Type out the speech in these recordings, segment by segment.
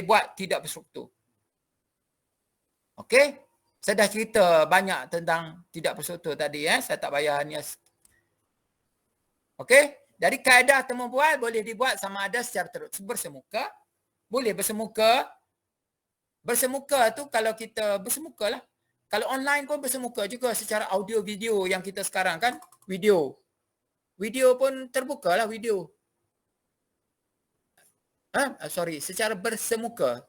buat tidak berstruktur. Okey? Saya dah cerita banyak tentang tidak berstruktur tadi. Saya tak payah ni. Okey? Jadi kaedah temu bual boleh dibuat sama ada secara bersemuka. Boleh bersemuka. Bersemuka tu kalau kita bersemuka lah. Kalau online pun bersemuka juga secara audio video yang kita sekarang kan. Video. Video pun terbuka lah video. Secara bersemuka.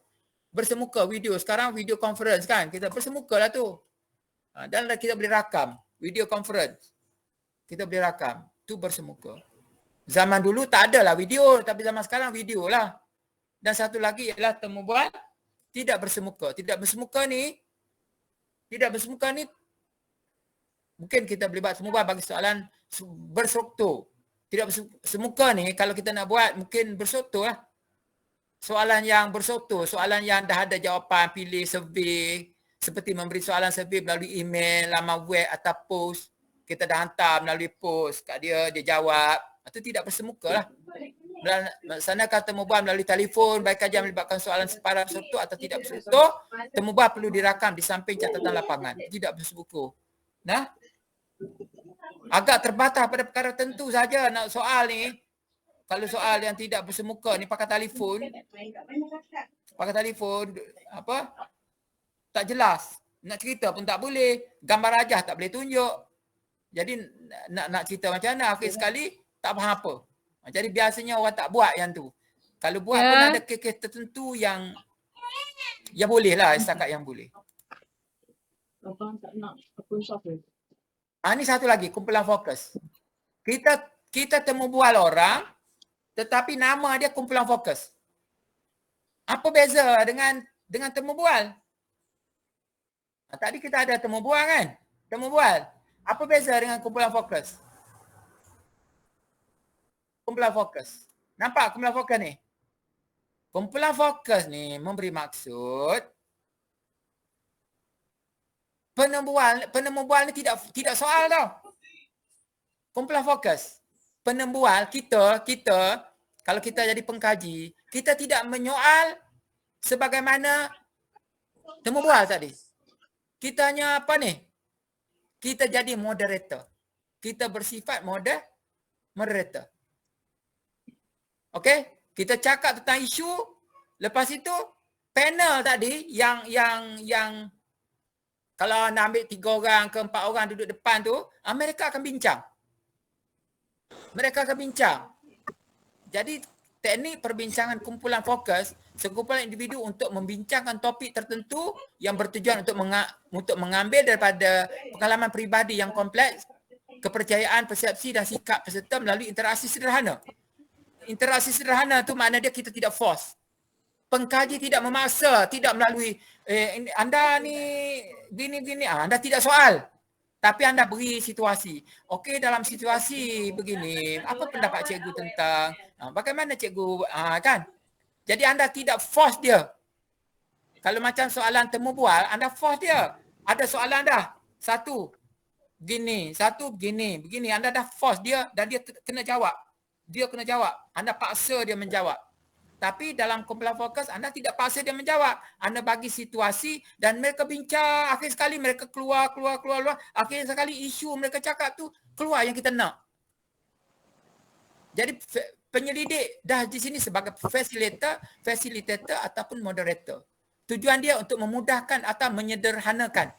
Bersemuka video. Sekarang video conference kan. Kita bersemuka lah tu. Dan kita boleh rakam. Video conference. Kita boleh rakam. Tu bersemuka. Zaman dulu tak ada lah video. Tapi zaman sekarang video lah. Dan satu lagi ialah temu bual tidak bersemuka. Tidak bersemuka ni mungkin kita boleh buat temu bual bagi soalan berstruktur. Tidak bersemuka ni kalau kita nak buat mungkin berstruktur lah. Soalan yang berstruktur, soalan yang dah ada jawapan, pilih survey, seperti memberi soalan survey melalui email, laman web atau post. Kita dah hantar melalui post kat dia, dia jawab. Itu tidak bersemuka lah. Melaksanakan temu bual melalui telefon, baik kajian melibatkan soalan sepadan berstruktur atau tidak berstruktur, temu bual perlu dirakam di samping catatan lapangan. Tidak bersemuka. Nah, agak terbatas pada perkara tentu saja nak soal ni. Kalau soal yang tidak bersemuka ni pakai telefon apa? Tak jelas. Nak cerita pun tak boleh. Gambar rajah tak boleh tunjuk. Jadi nak cerita macam mana akhir sekali tak faham apa. Jadi biasanya orang tak buat yang tu. Kalau buat pun ada kes-kes tertentu yang boleh lah, setakat yang boleh. Abang tak nak akun software. Ni satu lagi, kumpulan fokus. Kita temu bual orang tetapi nama dia kumpulan fokus. Apa beza dengan temu bual? Tadi kita ada temu bual kan? Temu bual. Apa beza dengan kumpulan fokus? Kumpulan fokus. Nampak kumpulan fokus ni? Kumpulan fokus ni memberi maksud penemu bual ni tidak soal tau. Kumpulan fokus. Penemu bual kita kalau kita jadi pengkaji, kita tidak menyoal sebagaimana temu bual tadi. Kita hanya apa ni? Kita jadi moderator. Kita bersifat moderator. Okey? Kita cakap tentang isu, lepas itu panel tadi yang kalau nak ambil 3 orang ke 4 orang duduk depan tu, mereka akan bincang. Mereka akan bincang. Jadi teknik perbincangan kumpulan fokus, sekumpulan individu untuk membincangkan topik tertentu yang bertujuan untuk mengambil daripada pengalaman peribadi yang kompleks, kepercayaan, persepsi dan sikap peserta melalui interaksi sederhana. Interaksi sederhana tu makna dia kita tidak force. Pengkaji tidak memaksa, tidak melalui anda ni gini-gini, anda tidak soal. Tapi anda beri situasi. Okey, dalam situasi begini, apa pendapat cikgu tentang bagaimana cikgu kan? Jadi anda tidak force dia. Kalau macam soalan temu bual, anda force dia. Ada soalan dah. Satu gini, satu begini, begini. Anda dah force dia dan dia kena jawab. Dia kena jawab. Anda paksa dia menjawab. Tapi dalam kumpulan fokus, anda tidak paksa dia menjawab. Anda bagi situasi dan mereka bincang. Akhir sekali mereka keluar. Akhir sekali isu mereka cakap tu keluar yang kita nak. Jadi penyelidik dah di sini sebagai facilitator ataupun moderator. Tujuan dia untuk memudahkan atau menyederhanakan.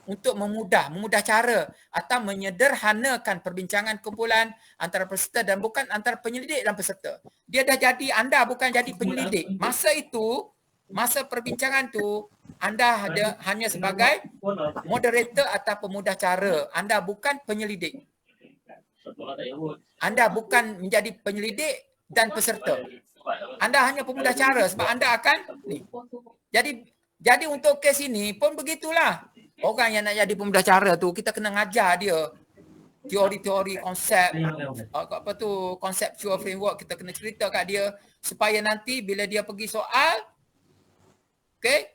Untuk memudah cara atau menyederhanakan perbincangan kumpulan antara peserta dan bukan antara penyelidik dan peserta. Dia dah jadi, anda bukan jadi penyelidik. Masa itu, masa perbincangan tu, anda hanya sebagai moderator atau pemudah cara. Anda bukan penyelidik. Anda bukan menjadi penyelidik dan peserta. Anda hanya pemudah cara sebab anda akan ni. Jadi untuk kes ini pun begitulah. Orang yang nak jadi pemudah cara tu, kita kena ngajar dia teori-teori konsep, apa tu, conceptual framework, kita kena cerita kat dia supaya nanti bila dia pergi soal, okey,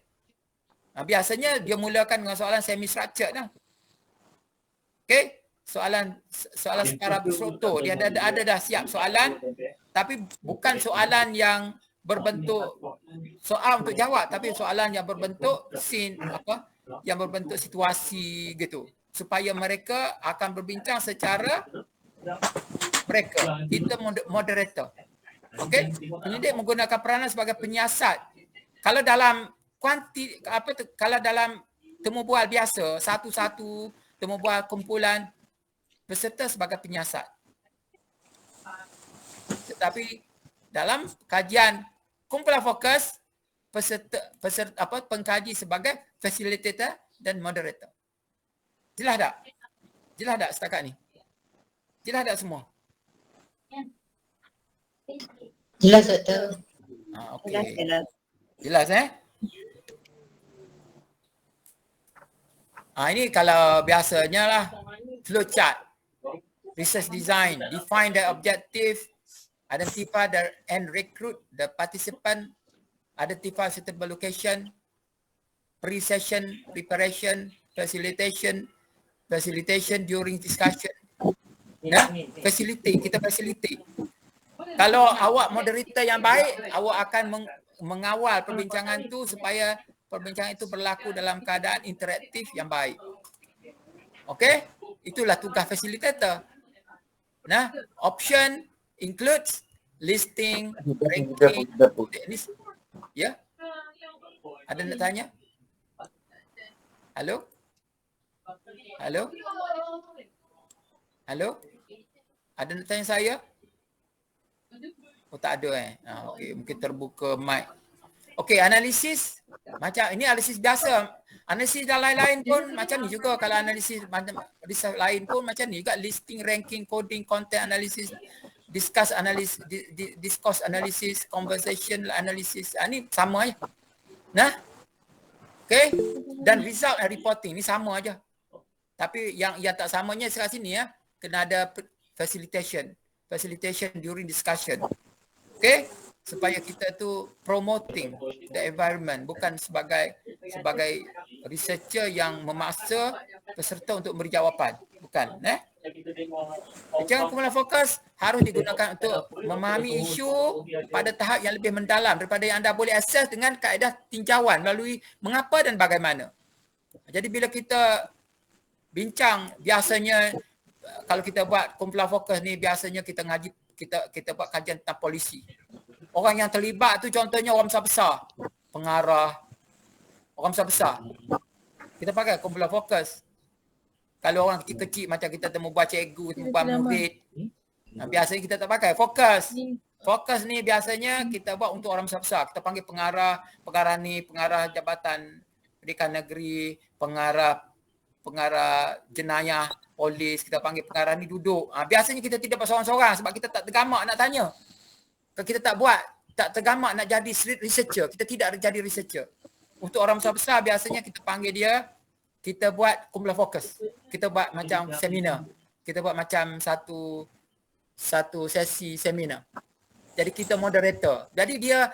biasanya dia mulakan dengan soalan semi-structured lah. Okey, soalan secara berstruktur, dia ada dah siap soalan, tapi bukan soalan yang berbentuk soal untuk jawab, tapi soalan yang berbentuk scene apa, yang berbentuk situasi gitu, supaya mereka akan berbincang secara mereka. Kita moderator. Okey, penyidik menggunakan peranan sebagai penyiasat. Kalau dalam kalau dalam temu bual biasa, satu-satu temu bual kumpulan, peserta sebagai penyiasat. Tetapi dalam kajian kumpulan fokus, peserta pengkaji sebagai facilitator dan moderator. Jelas tak? Jelas tak setakat ni? Jelas tak semua? Jelas Doktor. Okey. Jelas ini kalau biasanya lah flow chart, research design, define the objective, identify and recruit the participant, identify suitable location, pre-session, preparation, facilitation during discussion. Kita facilitate. Kalau awak moderator yang baik, awak akan mengawal perbincangan tu supaya perbincangan itu berlaku dalam keadaan interaktif yang baik. Okey? Itulah tugas facilitator. Nah, option includes listing, ranking, teknis. Ya? Ada nak tanya? Halo? Halo? Halo? Ada nak tanya saya? Oh, tak ada okey, mungkin terbuka mic. Okey, analisis macam ini analisis biasa. Analisis dan lain-lain pun macam ni juga. Kalau analisis research lain pun macam ni juga, listing, ranking, coding, content analysis, discuss analysis, discourse analysis, conversation analysis. Ini sama aja. Nah. Okey, dan result and reporting ni sama aja. Tapi yang tak samanya sekat sini kena ada facilitation during discussion. Okey, supaya kita tu promoting the environment, bukan sebagai researcher yang memaksa peserta untuk beri jawapan, bukan. Jangan kumpulan fokus harus digunakan untuk memahami isu pada tahap yang lebih mendalam daripada yang anda boleh akses dengan kaedah tinjauan melalui mengapa dan bagaimana. Jadi bila kita bincang, biasanya kalau kita buat kumpulan fokus ni, biasanya kita ngaji, kita buat kajian tentang polisi. Orang yang terlibat tu contohnya orang besar-besar, pengarah, orang besar-besar. Kita pakai kumpulan fokus. Kalau orang kecil-kecil macam kita temu buat cikgu, temu buat murid, biasanya kita tak pakai fokus. Fokus ni biasanya kita buat untuk orang besar-besar. Kita panggil pengarah ni, pengarah Jabatan Pendidikan Negeri, pengarah jenayah, polis, kita panggil pengarah ni duduk. Biasanya kita tidak buat seorang-seorang sebab kita tak tergamak nak tanya. Kalau kita tak tergamak nak jadi researcher, kita tidak jadi researcher. Untuk orang besar-besar biasanya kita panggil dia, kita buat kumpulan fokus. Kita buat macam seminar. Kita buat macam satu sesi seminar. Jadi kita moderator. Jadi dia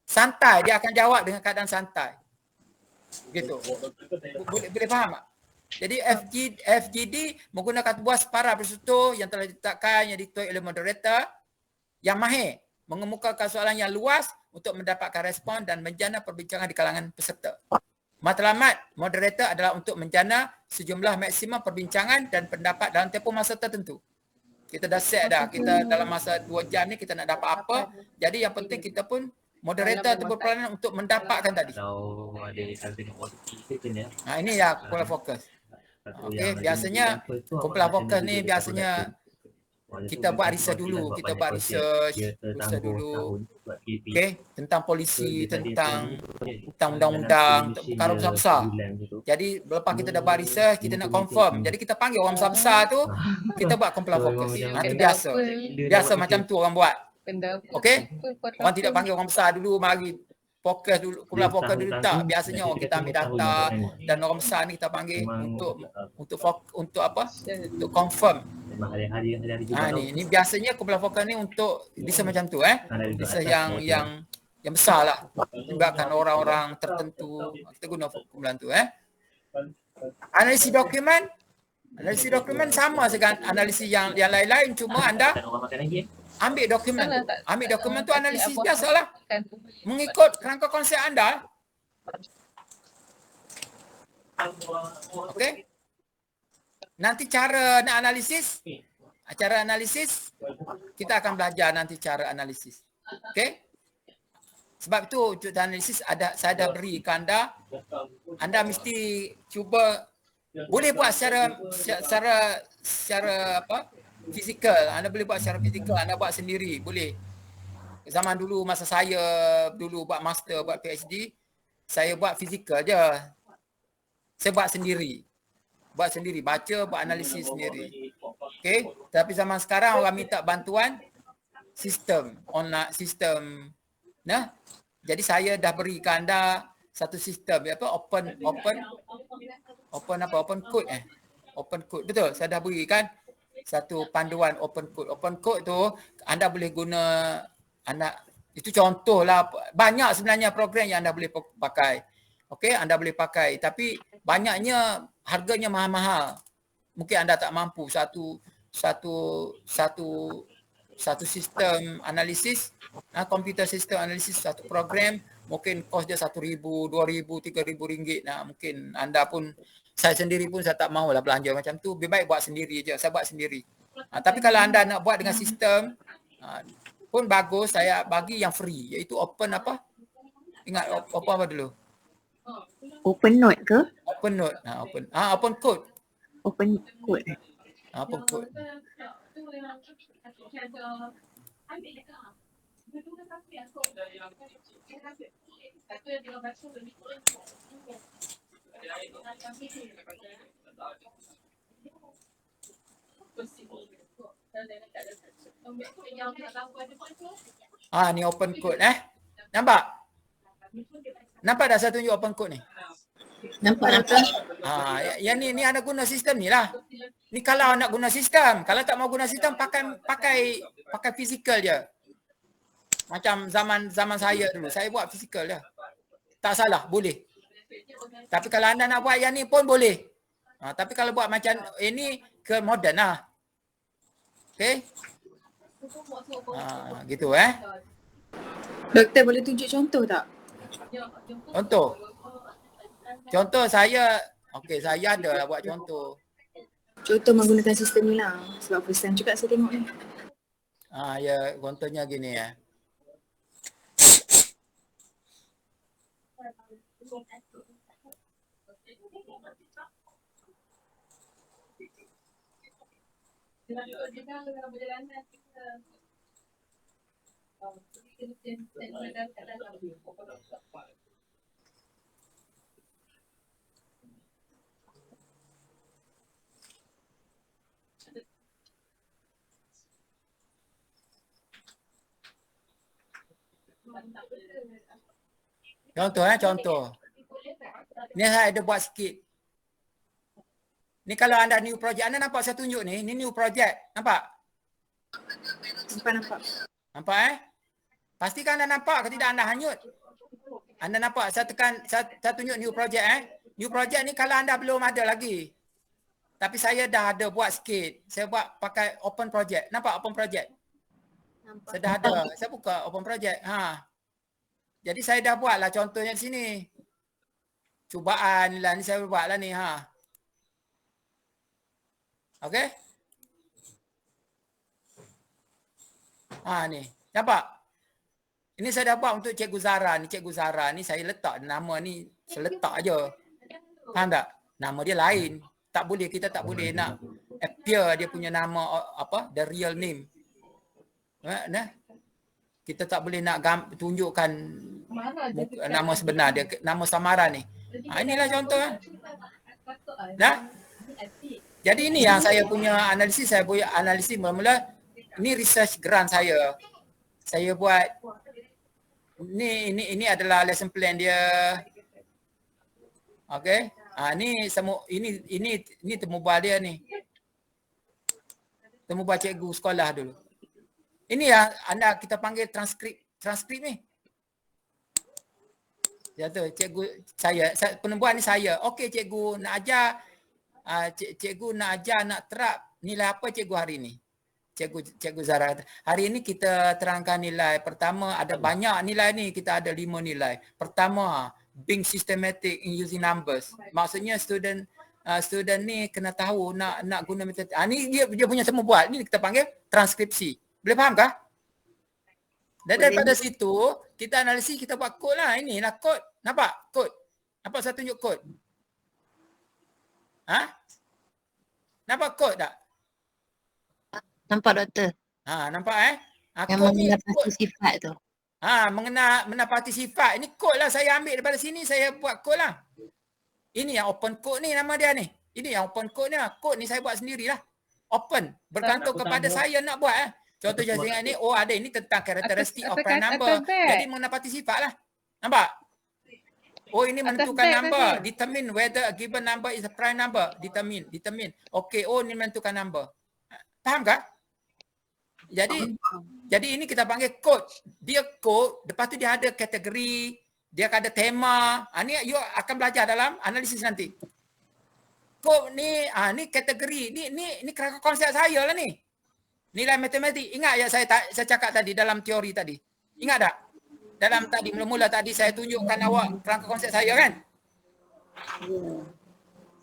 santai, dia akan jawab dengan keadaan santai. Gitu. Boleh faham tak? Jadi FGD menggunakan sebuah separa prosedur yang telah ditetapkan, yang dituai oleh moderator yang mahir mengemukakan soalan yang luas untuk mendapatkan respon dan menjana perbincangan di kalangan peserta. Matlamat moderator adalah untuk menjana sejumlah maksimum perbincangan dan pendapat dalam tempoh masa tertentu. Kita dah set dah, kita dalam masa 2 jam ni kita nak dapat apa. Jadi yang penting kita pun moderator tu berperanan untuk mendapatkan tadi. Ini ya kumpulan fokus. Okey, biasanya kumpulan fokus ni biasanya kita buat research dulu, dulu. Okey, tentang polisi, tentang undang-undang, perkara besar-besar. Jadi lepas kita dah buat research, kita nak confirm. Jadi kita panggil orang besar-besar tu, kita buat kumpulan fokus. Itu biasa. Biasa macam tu orang buat. Okey? Orang tidak panggil orang besar dulu, mari fokus dulu, kumpulan fokus dulu, tak. Biasanya orang kita ambil data dan orang besar ni kita panggil untuk apa? Untuk confirm. Ni biasanya kumpulan fokus ni untuk research macam tu research yang besar lah. Melibatkan orang-orang tertentu. Kita guna kumpulan tu Analisis dokumen Analisis dokumen sama dengan analisis yang lain-lain, cuma anda ambil dokumen. Ambil dokumen tu analisis biasalah. Mengikut kerangka konsep anda. Okey. Nanti cara nak analisis, kita akan belajar nanti cara analisis. Okey? Sebab itu untuk analisis saya dah beri ke anda. Anda mesti cuba, boleh buat secara apa? Fizikal. Anda boleh buat secara fizikal, anda buat sendiri, boleh. Zaman dulu masa saya dulu buat master, buat PhD, saya buat fizikal je. Saya buat sendiri. Baca, buat analisis sendiri. Okey? Tapi zaman sekarang orang minta bantuan sistem, online sistem. Nah, jadi saya dah berikan anda satu sistem apa open code Open code. Betul, saya dah berikan satu panduan open code. Open code tu anda boleh guna itu contohlah, banyak sebenarnya program yang anda boleh pakai. Okey, anda boleh pakai, tapi banyaknya harganya mahal-mahal. Mungkin anda tak mampu satu sistem analisis, komputer sistem analisis, satu program mungkin kos dia RM1,000, RM2,000, RM3,000. Nah, mungkin anda pun, saya sendiri pun saya tak mahulah belanja macam tu. Lebih baik buat sendiri je. Saya buat sendiri. Tapi kalau anda nak buat dengan sistem pun bagus, saya bagi yang free, iaitu open apa? Ingat apa dulu? Open Note ke? Open Note. Open code. Open Code. Open code. Ni open code Nampak? Nampak dah saya tunjuk open code ni? Nampak. Yang ni anda guna sistem ni lah. Ni kalau nak guna sistem. Kalau tak mau guna sistem, pakai fizikal je. Macam zaman saya dulu. Saya buat fizikal je. Tak salah, boleh. Tapi kalau anda nak buat yang ni pun boleh. Tapi kalau buat macam ini, ke moden lah. Okay? Gitu Doktor boleh tunjuk contoh tak? Contoh saya, saya ada lah buat contoh. Contoh menggunakan sistem ni lah. Sebab first time juga saya tengok ni. Ya, contohnya gini Contoh. Ni saya ada buat sikit. Ni kalau anda new project, anda nampak saya tunjuk ni new project. Nampak? Nampak Pastikan anda nampak ke tidak, anda hanyut. Anda nampak saya tunjuk new project New project ni kalau anda belum ada lagi. Tapi saya dah ada buat sikit. Saya buat pakai open project. Nampak open project? Nampak. Saya dah ada. Saya buka open project. Jadi saya dah buat lah contohnya di sini. Cubaan lah ni saya buat lah ni. Okey? Ni. Nampak? Ini saya dah buat untuk Cikgu Zara ni. Cikgu Zara ni saya letak nama ni. Saya letak je. Faham tak? Nama dia lain. Kita tak boleh nak appear dia punya nama the real name. Kita tak boleh nak tunjukkan nama sebenar dia, nama samaran ni. Inilah contoh. Jadi ini yang saya punya analisis. Saya punya analisis mula-mula. Ini research grant saya. Saya buat. Ini adalah lesson plan dia. Okey. Ini temubal dia ni. Temubal cikgu sekolah dulu. Ini yang kita panggil transkrip ni. Ya tu, cikgu saya penubuhan ni saya. Okey cikgu, nak ajar cikgu nak ajar, nak terap nilai apa cikgu hari ni? Cikgu Zara kata, hari ini kita terangkan nilai. Pertama, ada banyak nilai ni. Kita ada 5 nilai. Pertama, being systematic in using numbers. Maksudnya student ni kena tahu nak guna metode. Ni dia punya semua buat. Ni kita panggil transkripsi. Boleh faham kah? Dan daripada situ, kita analisis, kita buat kod lah. Inilah kod. Nampak? Kod. Nampak saya tunjuk kod? Nampak kod tak? Nampak doktor? Nampak Yang kod ni, mengenal sifat tu. mengenapati sifat. Ini kod lah, saya ambil daripada sini, saya buat kod lah. Ini yang open code ni nama dia ni. Ini yang open code ni. Kod ni saya buat sendirilah. Open. Bergantung kepada saya nak buat. Contoh saya ingat ni, ada ini tentang karakteristik of prime number. Jadi mengenapati sifat lah. Nampak? Ini menentukan number. Determine whether a given number is a prime number. Determine. Okay, ini menentukan number. Faham kah? Jadi ini kita panggil code. Dia code, lepas tu dia ada kategori, dia ada tema. Ni you akan belajar dalam analisis nanti. Code ni, ni kategori. Ni kerangka konsep saya lah ni. Nilai matematik. Ingat ya saya cakap tadi dalam teori tadi. Ingat tak? Dalam tadi mula-mula tadi saya tunjukkan awak kerangka konsep saya kan?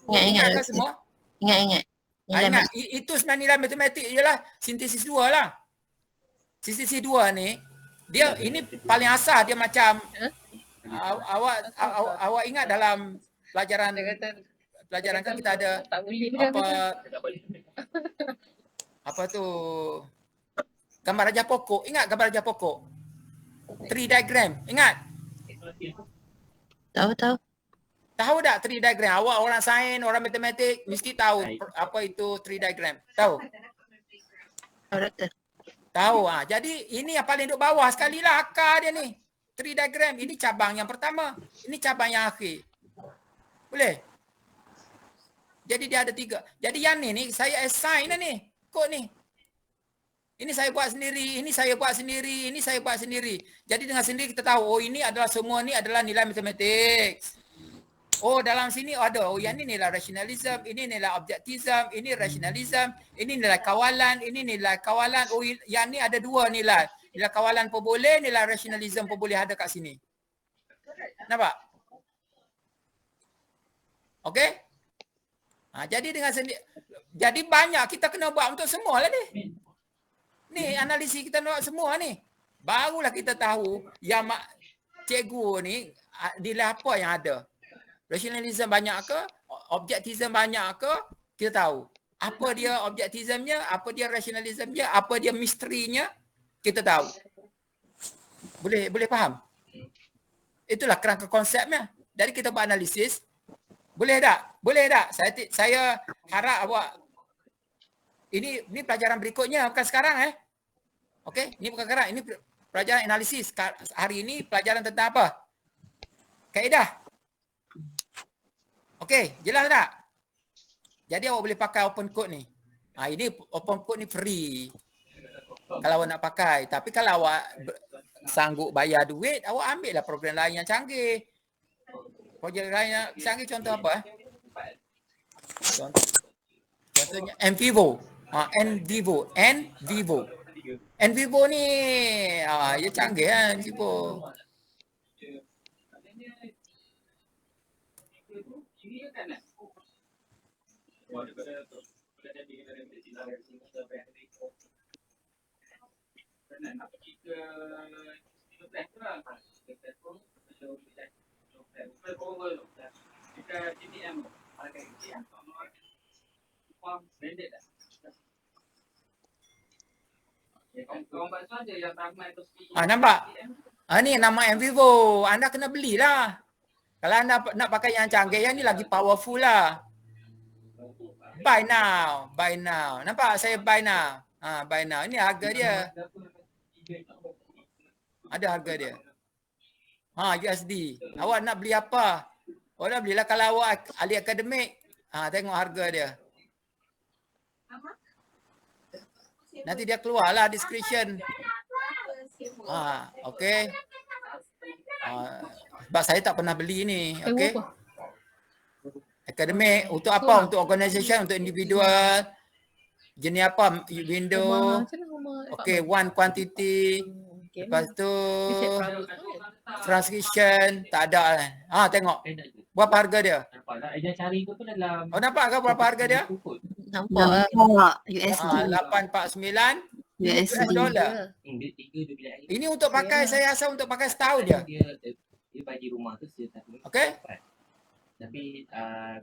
Ingat semua? Ingat. Ingat, itu sebenarnya nilai matematik ialah sintesis 2 lah. Sintesis 2 ni, dia ini paling asal dia macam awak ingat dalam pelajaran kan kita ada apa tu gambar rajah pokok. Ingat gambar rajah pokok? Tree diagram. Ingat? Tahu. Tahu tak tree diagram? Awak orang sains, orang matematik mesti tahu apa itu tree diagram. Tahu? Tahu doktor. Tahu. Jadi ini yang paling duduk bawah sekali lah akar dia ni. Tree diagram. Ini cabang yang pertama. Ini cabang yang akhir. Boleh? Jadi dia ada 3. Jadi yang ni saya assign lah ni. Kod ni. Ini saya buat sendiri. Ini saya buat sendiri. Ini saya buat sendiri. Jadi dengan sendiri kita tahu. Ini adalah semua ni adalah nilai matematik. Dalam sini ada. Yang ni nilai rationalism, ini nilai objektism, ini rationalism, ini nilai kawalan, ini nilai kawalan. Yang ni ada 2 nilai. Nilai kawalan pun boleh, nilai rationalism pun boleh ada kat sini. Nampak? Okey? Jadi dengan sendiri. Jadi banyak kita kena buat untuk semua lah ni. Ni analisis kita nak buat semua ni. Barulah kita tahu yang cikgu ni nilai apa yang ada. Rationalism banyak ke? Objektism banyak ke? Kita tahu. Apa dia objektismnya? Apa dia rationalismnya? Apa dia misterinya? Kita tahu. Boleh faham? Itulah kerangka konsepnya. Jadi kita buat analisis. Boleh tak? Boleh tak? Saya harap awak ini pelajaran berikutnya, bukan sekarang Okey, ini bukan sekarang. Ini pelajaran analisis. Hari ini pelajaran tentang apa? Kaedah. Okey, jelas tak? Jadi awak boleh pakai open code ni. Ini open code ni free. Kalau awak nak pakai. Tapi kalau awak sanggup bayar duit, awak ambil lah program lain yang canggih. Program lain yang canggih contoh apa? Contohnya NVivo. NVivo ni dia canggih kan NVivo. Nampak? Ni nama NVivo. Anda kena belilah. Kalau anda nak pakai yang canggih, yang ni lagi powerful lah. Buy now. Nampak saya buy now. Buy now. Ini harga dia. Ada harga dia. USD. Awak nak beli apa? Awak nak belilah kalau awak ahli akademik. Tengok harga dia. Nanti dia keluarlah description. Okey. Sebab saya tak pernah beli ni. Okey. Akademik untuk apa? Untuk organisation, untuk individual. Jenis apa? Window. Okay, one quantity. Lepas tu transcription tak ada kan. Ha, tengok. Berapa harga dia? Dia cari tu pun dalam Oh, nampak ke berapa harga dia? Nampak USD. 849 USD. dolar. dia 3 dia bilik air. Ini untuk pakai, saya rasa untuk pakai setahun dia. Dia bagi rumah tu dia tak boleh. Okay? Tapi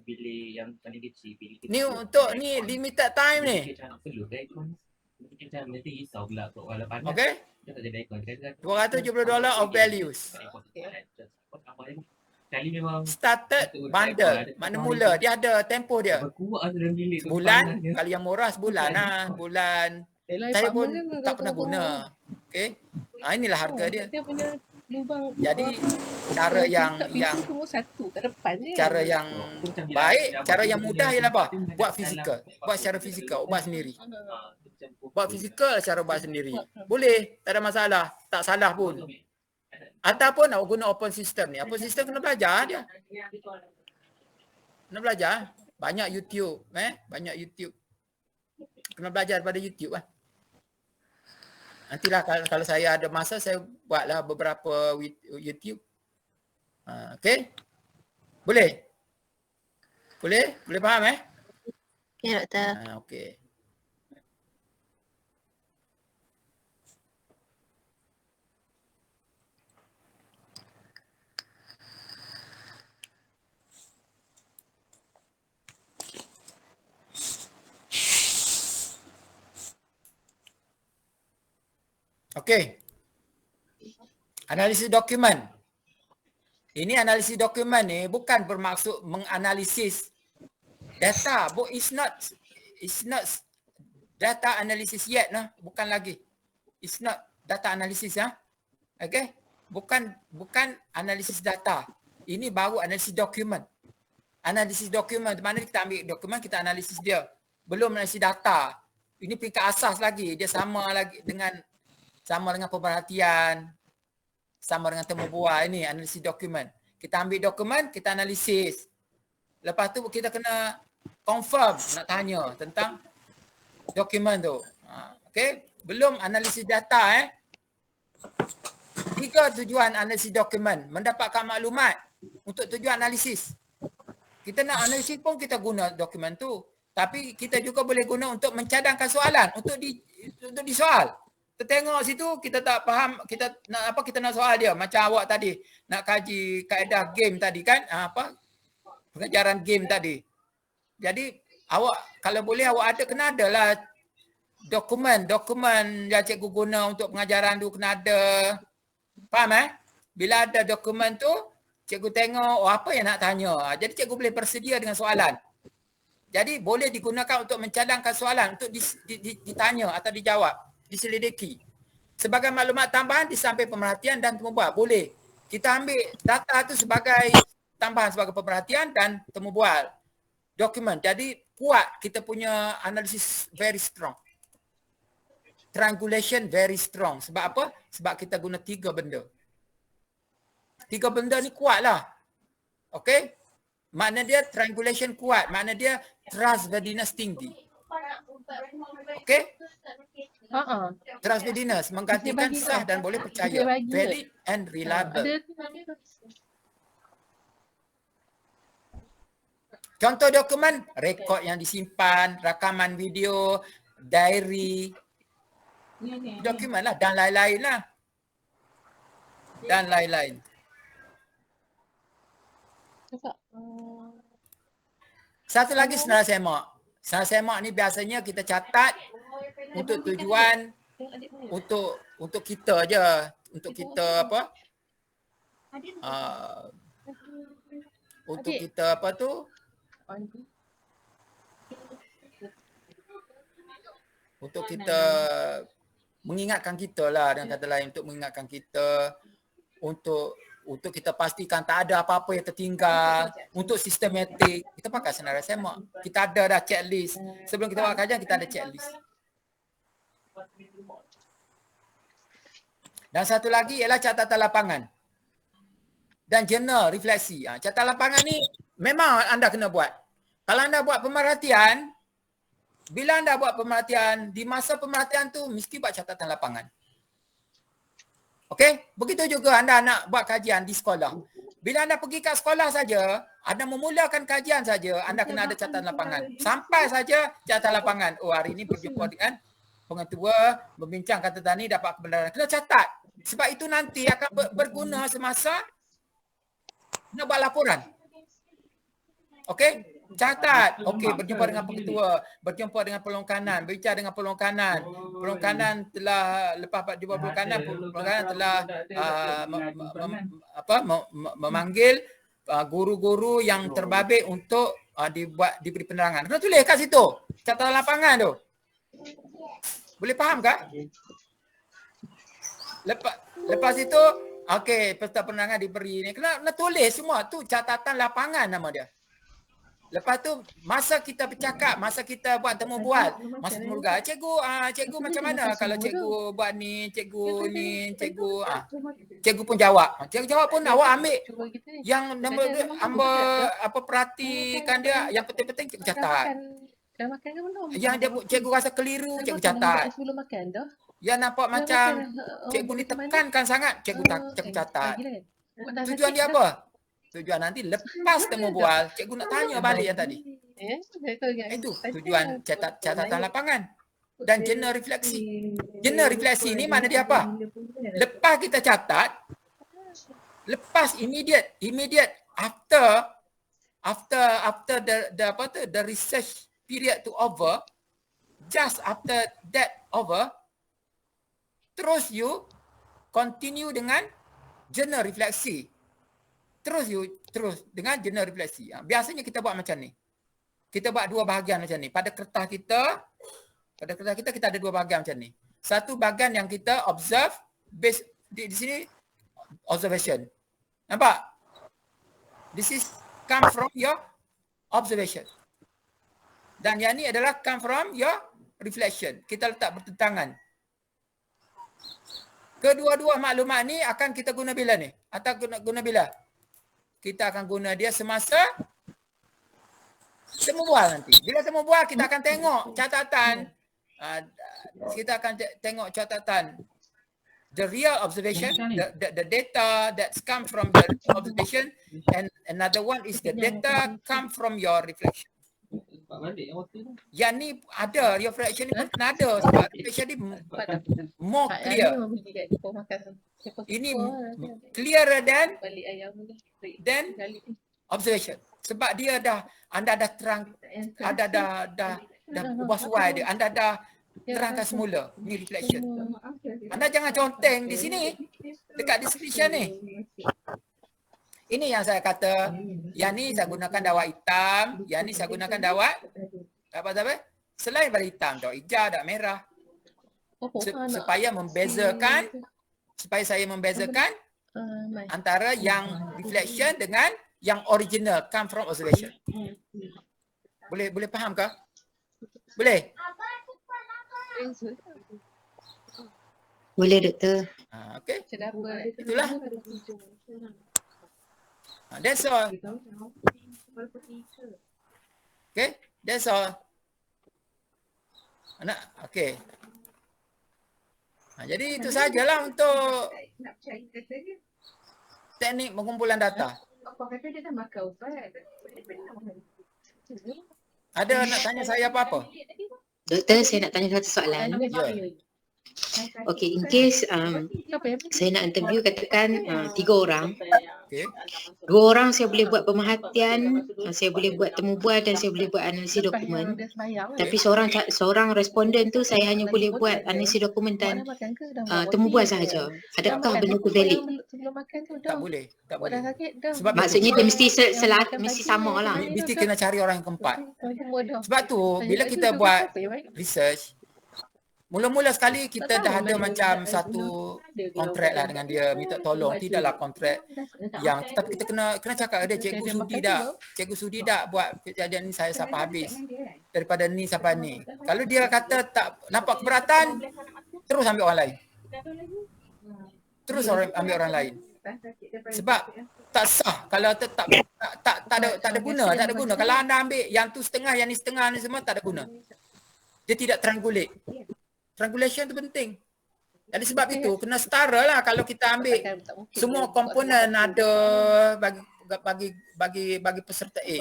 bilik yang paling kecil, bilik kecil. Ni untuk ni limited time ni. Kita nak perlu aircon. Kita nanti risau pula kalau panas. Okay? Dia tak ada aircon. $270 of values. Kali memang Started bundle. Mana mula dia ada tempoh dia. berkuat dalam bilik tu. Sebulan, kalau yang murah sebulan lah. Bulan. Saya pun tak pernah guna. Okay? Inilah harga dia. Dia punya lubang. Jadi cara yang semua satu kat depan je. cara yang baik, cara yang mudah ialah apa? Buat fizikal. Buat secara fizikal, buat sendiri. Buat fizikal cara buat sendiri. Boleh, tak ada masalah. Tak salah pun. Ataupun nak guna open system ni. Open system kena belajar dia. Kena belajar. Banyak YouTube. Banyak YouTube. Kena belajar daripada YouTube lah. Nantilah kalau saya ada masa, saya buatlah beberapa YouTube. Okay? Boleh? Boleh? Boleh faham Okay, doktor. Okay. Okey. Analisis dokumen. Ini analisis dokumen ni bukan bermaksud menganalisis data. It's not data analysis yet nah, bukan lagi. It's not data analysis ya. Okey? Bukan analisis data. Ini baru analisis dokumen. Analisis dokumen, di mana kita ambil dokumen, kita analisis dia. Belum analisis data. Ini peringkat asas lagi. Dia sama dengan pemerhatian, sama dengan temu bual. Ini analisis dokumen. Kita ambil dokumen, kita analisis. Lepas tu kita kena confirm, nak tanya tentang dokumen tu. Okey, belum analisis data. 3 tujuan analisis dokumen. Mendapatkan maklumat untuk tujuan analisis. Kita nak analisis pun kita guna dokumen tu. Tapi kita juga boleh guna untuk mencadangkan soalan, untuk disoal. Kita tengok situ, kita tak faham, kita nak soal dia. Macam awak tadi nak kaji kaedah game tadi kan, pengajaran game tadi. Jadi awak kalau boleh awak kena adalah dokumen yang cikgu guna untuk pengajaran tu, kena ada. Faham Bila ada dokumen tu, cikgu tengok apa yang nak tanya. Jadi cikgu boleh bersedia dengan soalan. Jadi boleh digunakan untuk mencadangkan soalan, untuk ditanya atau dijawab, diselidiki. Sebagai maklumat tambahan di samping pemerhatian dan temu bual. Boleh. Kita ambil data tu sebagai tambahan, sebagai pemerhatian dan temu bual. Dokumen. Jadi kuat kita punya analisis very strong. Triangulation very strong. Sebab apa? Sebab kita guna 3 benda. 3 benda ni kuat lah. Okay? Makna dia triangulation kuat. Makna dia trustworthiness tinggi. Okay? Trustworthiness menggantikan sah dan boleh percaya. Valid and reliable. Contoh dokumen, rekod yang disimpan, rakaman video, diary, dokumen lah dan lain-lain lah. Dan lain-lain. Satu lagi senarai semak. Senarai semak ni biasanya kita catat untuk tujuan untuk kita je, untuk kita apa? Untuk kita apa tu? Untuk kita mengingatkan kita lah, dengan kata lain, untuk mengingatkan kita, untuk kita pastikan tak ada apa-apa yang tertinggal, untuk sistematik. Kita pakai senarai semak. Kita ada dah checklist. Sebelum kita buat kajian, kita ada checklist. Dan satu lagi ialah catatan lapangan dan jurnal refleksi. Catatan lapangan ni memang anda kena buat. Kalau anda buat pemerhatian, bila anda buat pemerhatian, di masa pemerhatian tu mesti buat catatan lapangan. Okey? Begitu juga anda nak buat kajian di sekolah. Bila anda pergi kat sekolah saja, anda memulakan kajian saja, anda kena ada catatan lapangan. Sampai saja catatan lapangan. Oh, hari ini berjumpa dengan pengetua, membincang kata tani, dapat kebenaran. Kena catat. Sebab itu nanti akan berguna semasa nak buat laporan. Okey? Catat. Okey, berjumpa dengan pengetua, berjumpa dengan pelong kanan, berbicara dengan pelong kanan. Pelong kanan telah lepas jumpa pelong kanan telah memanggil guru-guru yang terbabit untuk diberi penerangan. Kena tulis kat situ. Catatan lapangan tu. Boleh faham tak? Lepas itu, okey, peserta penerangan diberi ni. Kena tulis semua. Tu catatan lapangan nama dia. Lepas tu, masa kita bercakap, masa kita buat temu bual, masa temu bual, cikgu macam mana kalau cikgu buat ni, cikgu pun jawab. Cikgu jawab pun awak ambil yang perhatikan dia, yang penting-penting cikgu catat. Dah makan ke belum? Yang dia cikgu rasa keliru, cikgu catat. Sebelum makan dah. Yang nampak macam cikgu ni tekankan sangat, cikgu catat. Tujuan dia apa? Tujuan nanti lepas temu bual, cikgu nak tanya balik yang tadi. Itu tujuan catatan lapangan. Dan jurnal refleksi. Jurnal refleksi ni mana dia apa? Lepas kita catat, lepas immediate after the research period to over, just after that over, terus you continue dengan jurnal refleksi. Terus dengan jurnal refleksi. Biasanya kita buat macam ni. Kita buat dua bahagian macam ni. Pada kertas kita kita ada dua bahagian macam ni. Satu bahagian yang kita observe based di sini observation. Nampak? This is come from your observation. Dan yang ni adalah come from your reflection. Kita letak bertentangan. Kedua-dua maklumat ni akan kita guna bila ni? Atau guna bila? Kita akan guna dia semasa temu bual nanti. Bila temu bual kita akan tengok catatan. Kita akan tengok catatan. The real observation, the data that's come from the observation, and another one is the data come from your reflection. Yang ni ada, reflection ni pun ada sebab reflection ni more clear. Ini clearer than observation. Sebab dia anda dah terang, anda dah ubah suai dia, anda dah terangkan semula ni reflection. Anda jangan conteng di sini dekat description ni. Ini yang saya kata, yang ni saya gunakan dawat hitam, yang ni saya gunakan dawat apa? Selain daripada hitam, dawat hijau, dawat merah. Supaya saya membezakan antara yang reflection dengan yang original, come from observation. Boleh faham ke? Boleh? Boleh, Doktor. Okey. Itulah. That's all. Okay, that's all. Okay. Jadi itu sajalah untuk teknik pengumpulan data. Ada nak tanya saya apa-apa? Doktor, saya nak tanya satu soalan. Ya. Okay, in case saya nak interview katakan 3 orang. Okay. 2 orang saya boleh buat pemerhatian, saya boleh buat temu bual dan saya boleh buat analisis dokumen. Tapi seorang responden tu saya hanya boleh buat analisis dokumen dan temu bual sahaja. Adakah benda tu valid? Tak boleh. Sebab maksudnya dia mesti sama lah. Mesti kena cari orang yang keempat. Sebab tu bila kita buat research, mula-mula sekali kita dah ada macam satu kontrak lah dengan dia, minta tolong. Tidaklah kontrak yang, tapi kita kena cakap dia, cikgu sudi tak buat kejadian ni saya sampai habis. Daripada ni sampai ni. Kalau dia kata tak nampak keberatan, terus ambil orang lain. Terus ambil orang lain. Sebab tak sah. Kalau tak tak ada guna. Kalau anda ambil yang tu setengah, yang ni setengah ni semua tak ada guna. Dia tidak triangulate. Triangulation tu penting. Jadi sebab itu kena setara lah kalau kita ambil semua komponen ada bagi peserta A.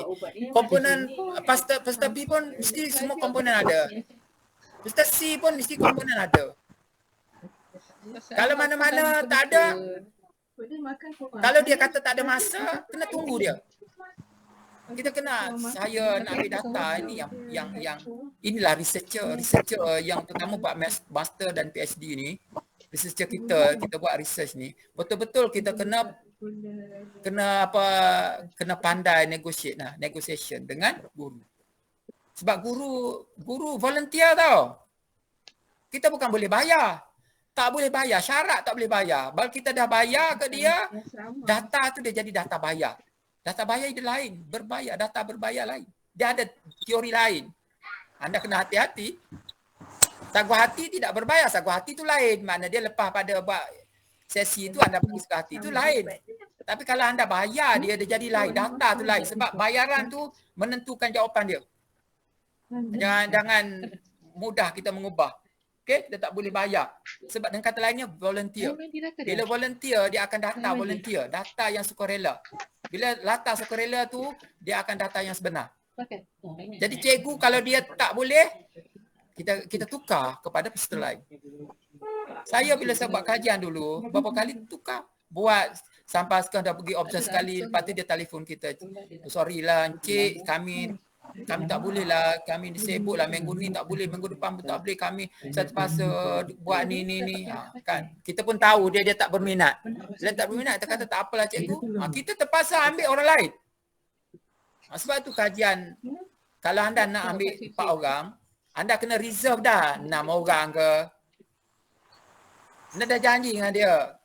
Komponen peserta B pun mesti semua komponen ada. Peserta C pun mesti komponen ada. Kalau mana-mana tak ada, kalau dia kata tak ada masa, kena tunggu dia. Kita kena, saya nak ambil data ini yang inilah researcher yang pertama buat master dan PhD ni. Researcher kita buat research ni, betul-betul kita kena pandai negotiation dengan guru. Sebab guru volunteer tau. Kita bukan boleh bayar. Tak boleh bayar, syarat tak boleh bayar. Kalau kita dah bayar ke dia, data tu dia jadi data bayar. Data bayar dia lain, berbayar, data berbayar lain. Dia ada teori lain. Anda kena hati-hati. Sagu hati tidak berbayar, sagu hati tu lain. Makna dia lepas pada buat sesi tu anda pergi sagu hati tu lain. Tapi kalau anda bayar dia jadi lain, data tu lain. Sebab bayaran tu menentukan jawapan dia. Jangan mudah kita mengubah. Okey, dia tak boleh bayar. Sebab dengan kata lainnya volunteer. Bila volunteer dia akan data volunteer, data yang sukarela. Bila data sukarela tu dia akan data yang sebenar. Jadi cikgu kalau dia tak boleh, kita tukar kepada peserta lain. Saya bila saya buat kajian dulu, berapa kali tukar. Buat sampai sekarang dah pergi observe sekali, lepas tu dia telefon kita. Sorry lah Encik, kami tak boleh lah, kami disebut lah minggu ni tak boleh, minggu depan pun tak boleh, kami saya terpaksa buat ni. Kan? Kita pun tahu dia tak berminat. Dia tak berminat, kita kata tak apalah cikgu. Kita terpaksa ambil orang lain. Sebab tu kajian, kalau anda nak ambil 4 orang, anda kena reserve dah 6 orang ke. Anda dah janji dengan dia.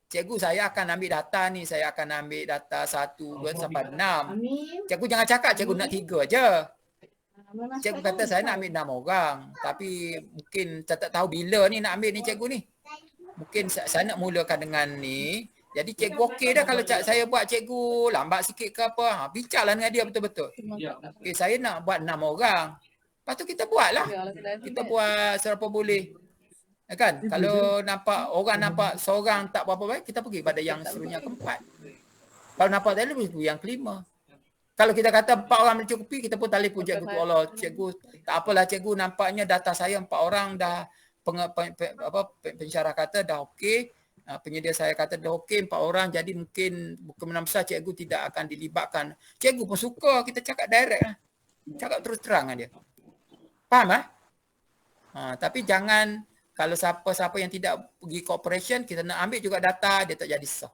Cikgu saya akan ambil data ni, saya akan ambil data 1, 2 sampai 6. Cikgu jangan cakap cikgu nak 3 je. Cikgu kata saya nak ambil 6 orang. Tapi mungkin saya tak tahu bila ni nak ambil ni cikgu ni. Mungkin saya nak mulakan dengan ni. Jadi cikgu okey dah kalau saya buat cikgu lambat sikit ke apa. Bincanglah dengan dia betul-betul. Okay, saya nak buat 6 orang. Lepas tu kita buatlah. Kita buat serapa boleh. Kan? Kalau nampak seorang tak berapa baik, kita pergi pada yang sebenarnya keempat. Kalau nampak tak boleh, pergi yang kelima. Kalau kita kata 4 orang mencukupi, kita pun telefon cikgu tu. Allah, cikgu, tak apalah cikgu, nampaknya data saya 4 orang dah, pensyarah kata dah okey. Penyedia saya kata dah okey 4 orang, jadi mungkin kemungkinan besar cikgu tidak akan dilibatkan. Cikgu pun suka kita cakap direct lah. Cakap terus terang dengan dia. Faham lah? Tapi jangan, kalau siapa-siapa yang tidak pergi cooperation, kita nak ambil juga data, dia tak jadi sah.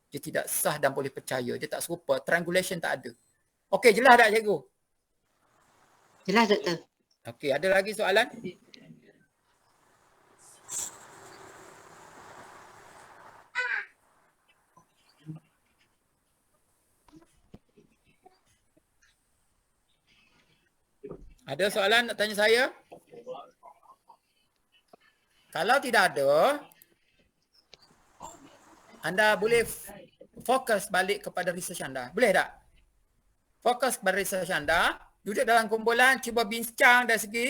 Dia tidak sah dan boleh percaya. Dia tak serupa. Triangulation tak ada. Okey, jelas tak cikgu? Jelas doktor. Okey, ada lagi soalan? Ada soalan nak tanya saya? Kalau tidak ada, anda boleh fokus balik kepada research anda. Boleh tak? Fokus kepada research anda, duduk dalam kumpulan, cuba bincang dari segi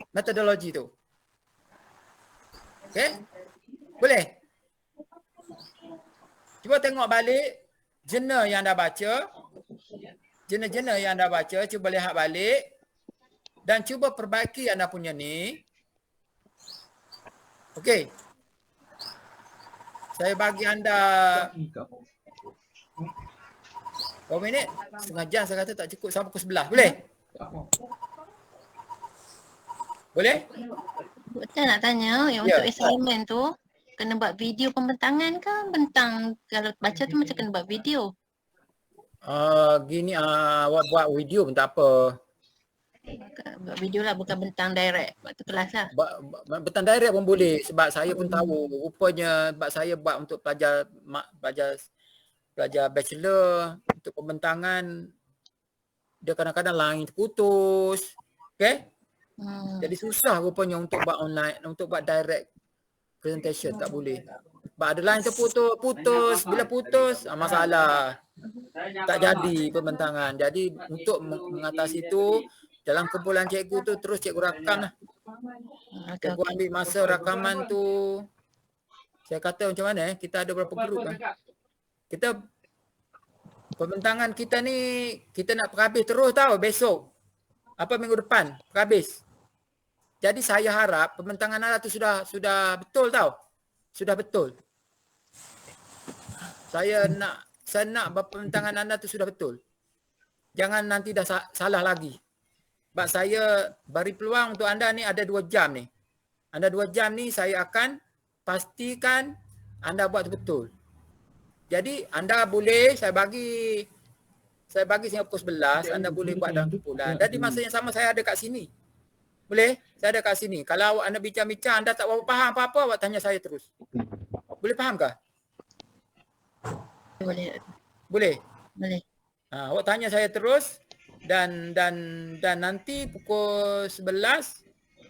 metodologi tu. Okey? Boleh? Cuba tengok balik jurnal yang anda baca. Jurnal-jurnal yang anda baca, cuba lihat balik dan cuba perbaiki anda punya ni. Okey. Saya bagi anda berapa minit? Setengah jam saya kata tak cukup sampai pukul 11. Boleh? Boleh? Doktor nak tanya yang untuk assignment tu kena buat video pembentangan ke bentang kalau baca tu macam kena buat video? Gini buat video pun tak apa. Buat video lah bukan bentang direct waktu kelas lah. Bentang direct pun boleh sebab saya pun tahu rupanya sebab saya buat untuk pelajar bachelor untuk pembentangan dia kadang-kadang line terputus. Okey? Jadi susah rupanya untuk buat online, untuk buat direct presentation tak boleh. Ada line terputus, bila putus masalah. Tak jadi pembentangan. Jadi untuk mengatasi itu, dalam kumpulan cikgu tu terus cikgu rakam lah. Cikgu ambil masa rakaman tu. Saya kata macam mana kita ada berapa grup kan. Kita pembentangan kita ni kita nak perhabis terus tau besok. Minggu depan perhabis. Jadi saya harap pembentangan anda tu sudah betul tau. Sudah betul. Saya nak pembentangan anda tu sudah betul. Jangan nanti dah salah lagi. Sebab saya beri peluang untuk anda ni ada 2 jam ni. Anda 2 jam ni saya akan pastikan anda buat betul. Jadi anda boleh saya bagi sehingga pukul 11, anda boleh buat dalam kumpulan. Dan di masa yang sama saya ada kat sini. Boleh? Saya ada kat sini. Kalau awak anda bincang-bincang, anda tak faham apa-apa, awak tanya saya terus. Boleh faham ke? Boleh. Boleh? Boleh. Awak tanya saya terus dan nanti pukul 11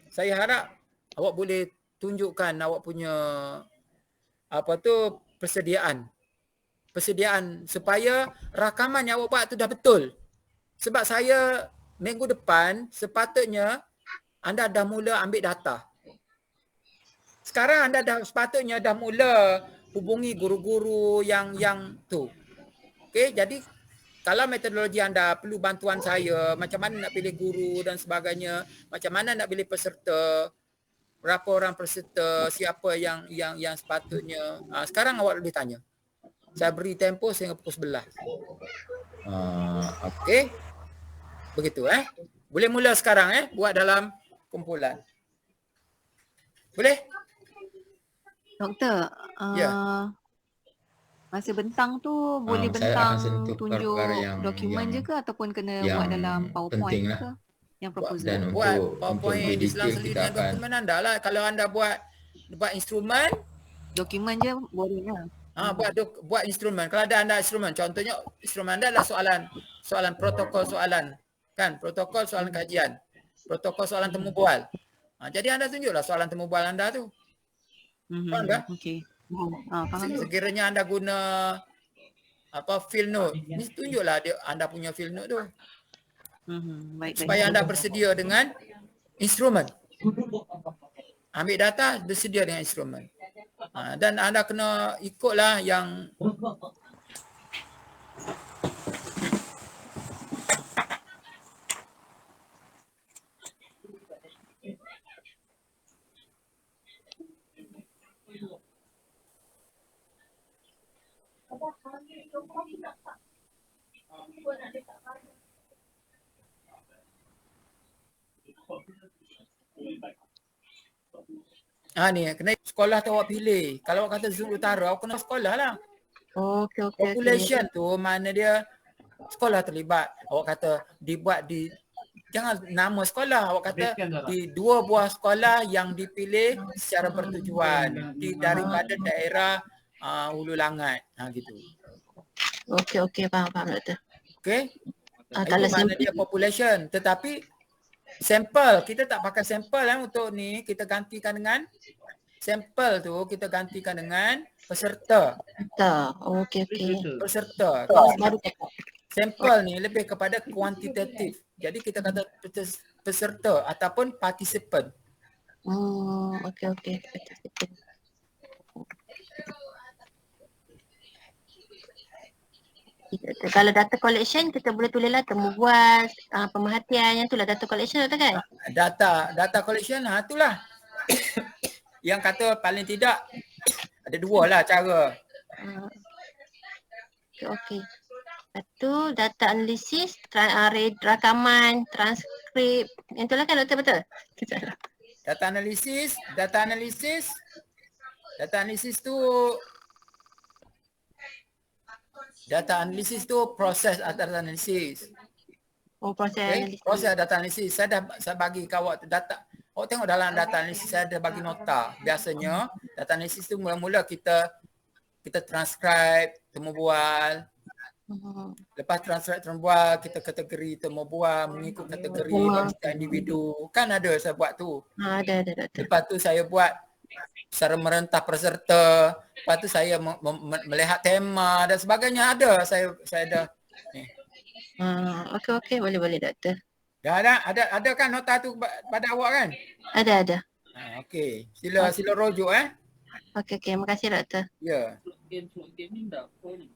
saya harap awak boleh tunjukkan awak punya persediaan supaya rakaman yang awak buat tu dah betul. Sebab saya minggu depan sepatutnya anda dah mula ambil data. Sekarang anda sepatutnya dah mula hubungi guru-guru yang tu. Okey, jadi kalau metodologi anda perlu bantuan saya, macam mana nak pilih guru dan sebagainya, macam mana nak pilih peserta, berapa orang peserta, siapa yang sepatutnya. Sekarang awak boleh tanya. Saya beri tempoh sehingga pukul 11. Okey. Begitu Boleh mula sekarang buat dalam kumpulan. Boleh? Doktor, Ya. masa bentang tu boleh saya bentang akan sentuh tunjuk perkara dokumen je ke ataupun kena buat dalam PowerPoint penting lah. ke? Yang proposal. Dan Buat untuk PowerPoint lebih diselang detail seli kita dengan akan dokumen anda lah. Kalau anda buat instrumen, Dokumen je boleh lah. buat instrumen. Kalau ada anda instrumen, contohnya instrumen anda adalah soalan protokol soalan. Kan? Protokol soalan kajian. Protokol soalan temu bual. Jadi anda tunjuklah soalan temu bual anda tu. Faham tak? Okey. Faham. Sekiranya anda guna field note, ni tunjuklah anda punya field note tu. Baik. Supaya anda bersedia dengan instrumen. Ambil data, bersedia dengan instrumen. Dan anda kena ikutlah yang ni kena sekolah tu awak pilih. Kalau awak kata Zul Utara, awak kena sekolah lah. Okey. Population tu mana dia sekolah terlibat. Awak kata dibuat di jangan nama sekolah, awak kata di 2 buah sekolah yang dipilih secara bertujuan daripada daerah Hulu Langat gitu. Okey, faham doktor. Okey. Kalau Itu mana dia population, tetapi sampel kita tak pakai sampel untuk ni, kita gantikan dengan sampel tu kita gantikan dengan peserta. Okey. Peserta. Baru cakap. Sampel ni lebih kepada kuantitatif. Jadi kita kata peserta ataupun participant. Okey. Kalau data collection kita boleh tulislah temu bual, pemerhatian, yang itulah data collection doktor kan? Data collection itulah. Yang kata paling tidak ada 2 lah cara. Okey. Lepas tu data analisis, rakaman, transkrip. Yang itulah kan doktor betul? Data analisis tu proses data analisis. Proses analisis. Proses data analisis. Saya bagi kat awak data. Awak tengok dalam data analisis saya ada bagi nota. Biasanya data analisis tu mula-mula kita transcribe temu bual. Lepas transcribe temu bual, kita kategori temu bual mengikut kategori individu. Kan ada saya buat tu. Ada doktor. Lepas tu saya buat secara merentah peserta. Lepas tu saya melihat tema dan sebagainya ada. Saya dah ni. Okey, boleh doktor. Dah ada kan nota tu pada awak kan? Ada. Okey. Sila rujuk Okey, terima kasih doktor. Ya. Game ni dah apa ni?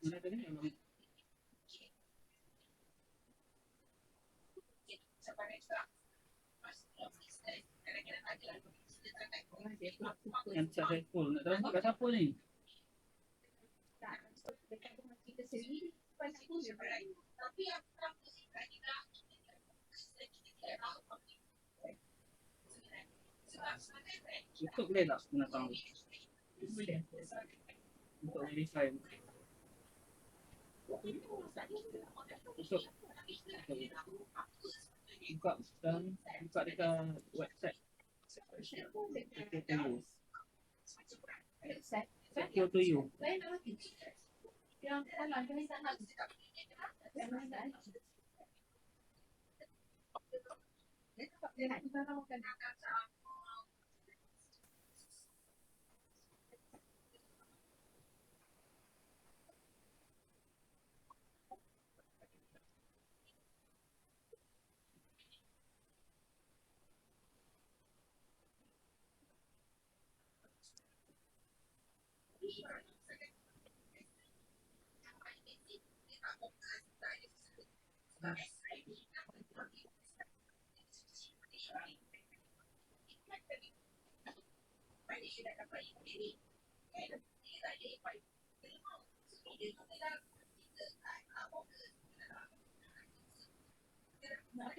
Mana tadi memang yang saya full. Nak tahu kat siapa ni? Untuk boleh tak nak tahu? Untuk verify. Buka dekat website. Secure to you.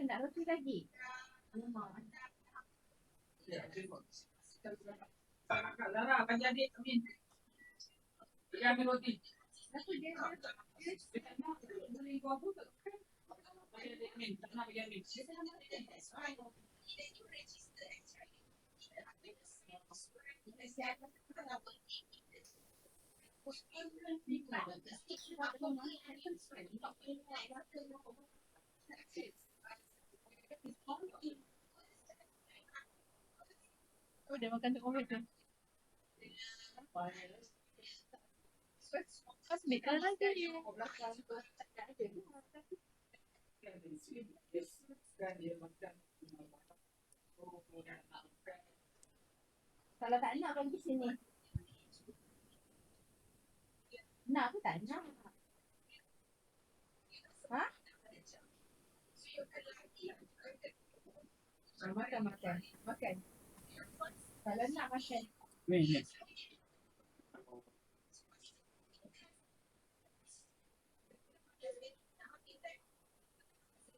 Nak roti lagi? Lara, bagi adik Amin. Bagi Amin roti. Boleh buat apa tak? Bagi adik Amin, tak nak bagi Amin. Oh, dia makan tengok orang tu. Asmi, kalau nanti you kalau tak nak pergi sini. Nak ke tak nak? Ha? Makan. Kalau nak makan. Ni.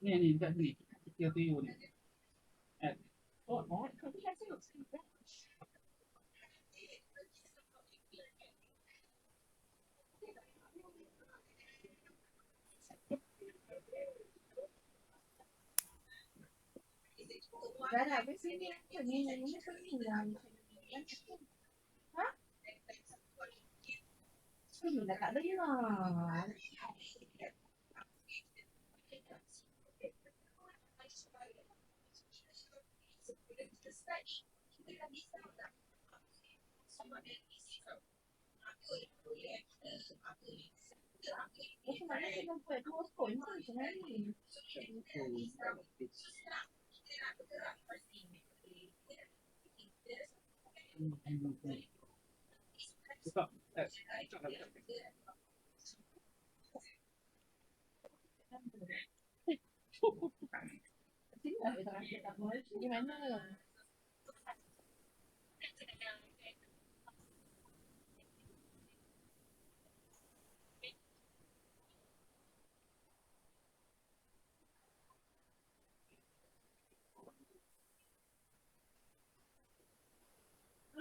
Ni dekat sini. Secure to you ni. Oh, tapi dah tengok sini. Zara, di sini apa ni? Ini sembilan. Ha? Sembilan tak dengar. Macam mana kita buat dua skor macam ni? Buka. Di mana?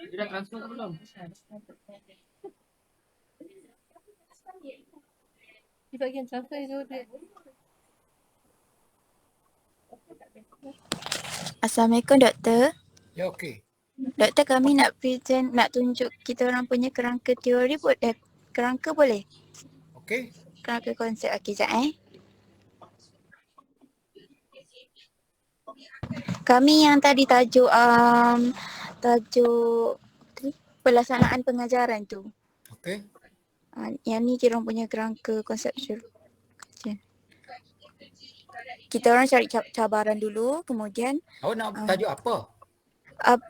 Dia dah transfer ke belum? Di bahagian transfer tu dia. Assalamualaikum doktor. Ya okey. Doktor, kami nak present, nak tunjuk kita orang punya kerangka teori kerangka boleh? Okey. Kerangka konsep. Okey, sekejap Kami yang tadi tajuk pelaksanaan pengajaran tu. Okey. Yang ni kita orang punya kerangka konseptual. Kita orang cari cabaran dulu, kemudian Awak nak tajuk apa?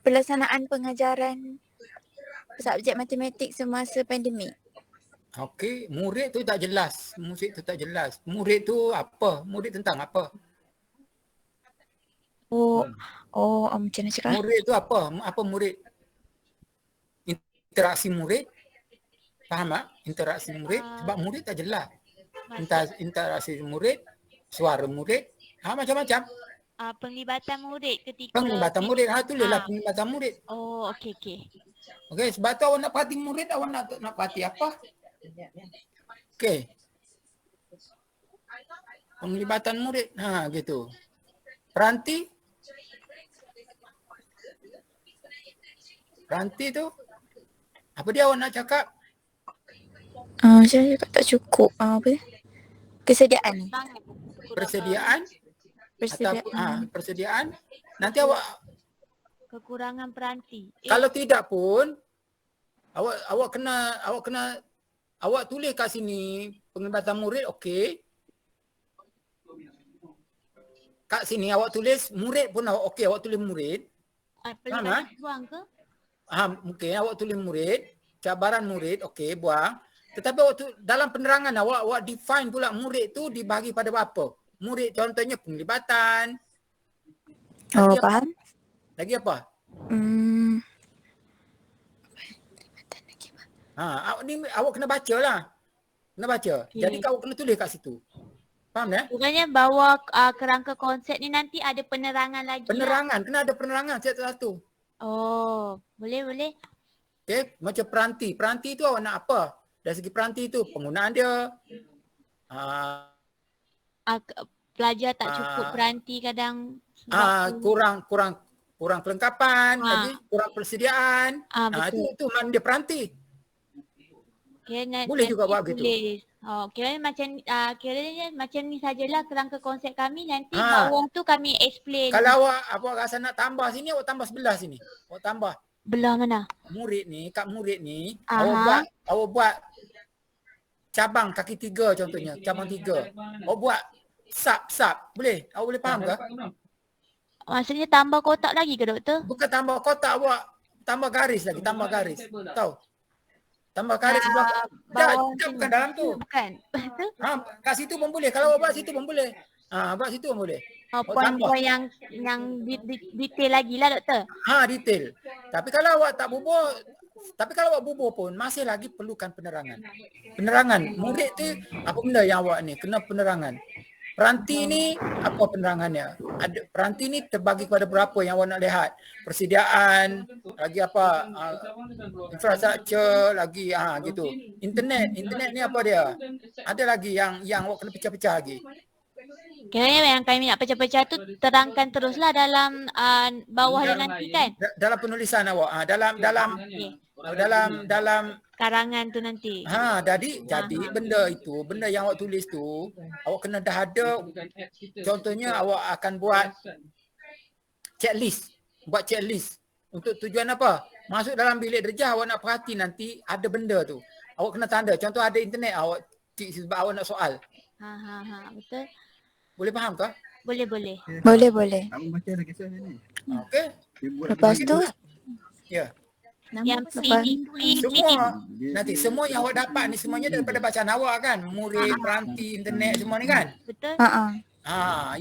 pelaksanaan pengajaran subjek matematik semasa pandemik. Okey, murid tu tak jelas. Murid tu tak jelas. Murid tu apa? Murid tentang apa? Macam mana cakap? Murid tu apa? Apa murid? Interaksi murid. Faham tak? Interaksi murid. Sebab murid tak jelas. Interaksi murid, suara murid, macam-macam. Penglibatan murid ketika Penglibatan murid. Tulislah penglibatan murid. Oh, okey. Okey, sebab tu awak nak perhati murid, awak nak perhati apa? Okey. Penglibatan murid. Gitu. Peranti. Peranti tu. Apa dia awak nak cakap? Saya cakap tak cukup. Kesediaan. Persediaan. Persediaan. Nanti awak kekurangan peranti. kalau tidak pun awak kena awak tulis kat sini penglibatan murid, okey. Kat sini awak tulis murid pun okey, awak tulis murid. Pelibatan buang ke? Mungkin awak tulis murid, cabaran murid, okey, buang. Tetapi awak dalam penerangan awak define pula murid tu dibagi pada apa? Murid contohnya penglibatan. Faham? Lagi apa? Awak kena baca lah. Kena baca. Okay. Jadi awak kena tulis kat situ. Faham ya? Bukannya bawa kerangka konsep ni nanti ada penerangan lagi. Penerangan. Kena ada penerangan satu-satu. Oh, boleh. Okay. Macam peranti. Peranti tu awak nak apa? Dari segi peranti tu penggunaan dia. Pelajar tak cukup peranti kadang. Kurang kelengkapan, lagi kurang persediaan. Itu mana dia peranti. Boleh juga buat begitu. Kiranya macam ni sajalah kerangka konsep kami. Nanti bawah tu kami explain. Kalau awak rasa nak tambah sini, awak tambah sebelah sini. Awak tambah. Belah mana? Murid ni, kat murid ni, awak buat cabang kaki 3 contohnya, cabang 3. Awak buat sub. Boleh? Awak boleh faham ke? Maksudnya tambah kotak lagi ke doktor? Bukan tambah kotak, awak tambah garis lagi, tambah garis. Tahu? Tambah garis sebelah. Bukan dalam tu. Bukan. Kat situ pun boleh. Kalau awak buat situ pun boleh. Buat situ pun boleh. Poin-poin yang detail lagi lah doktor. Detail. Tapi kalau awak tak bubuh, kalau awak bubuh pun masih lagi perlukan penerangan. Penerangan. Murid tu apa benda yang awak ni kena penerangan. Peranti ni apa penerangannya? Peranti ni terbagi kepada berapa yang awak nak lihat. Persediaan, lagi apa? Infrastruktur, lagi gitu. Internet ni apa dia? Ada lagi yang awak kena pecah-pecah lagi. Kiranya yang kami nak pecah-pecah tu terangkan teruslah dalam bawah dia nanti kan? Dalam penulisan awak. Dalam karangan tu nanti. Jadi benda yang awak tulis tu, awak kena dah ada. Contohnya awak akan buat checklist. Buat checklist. Untuk tujuan apa? Masuk dalam bilik darjah awak nak perhati nanti ada benda tu. Awak kena tanda. Contoh ada internet, awak cik sebab awak nak soal. Betul. Boleh faham ke? Boleh. Boleh. Okey. Lepas tu? Ya. Yang semua yang awak dapat ni semuanya daripada bacaan awak kan? Murid, peranti, internet semua ni kan? Betul.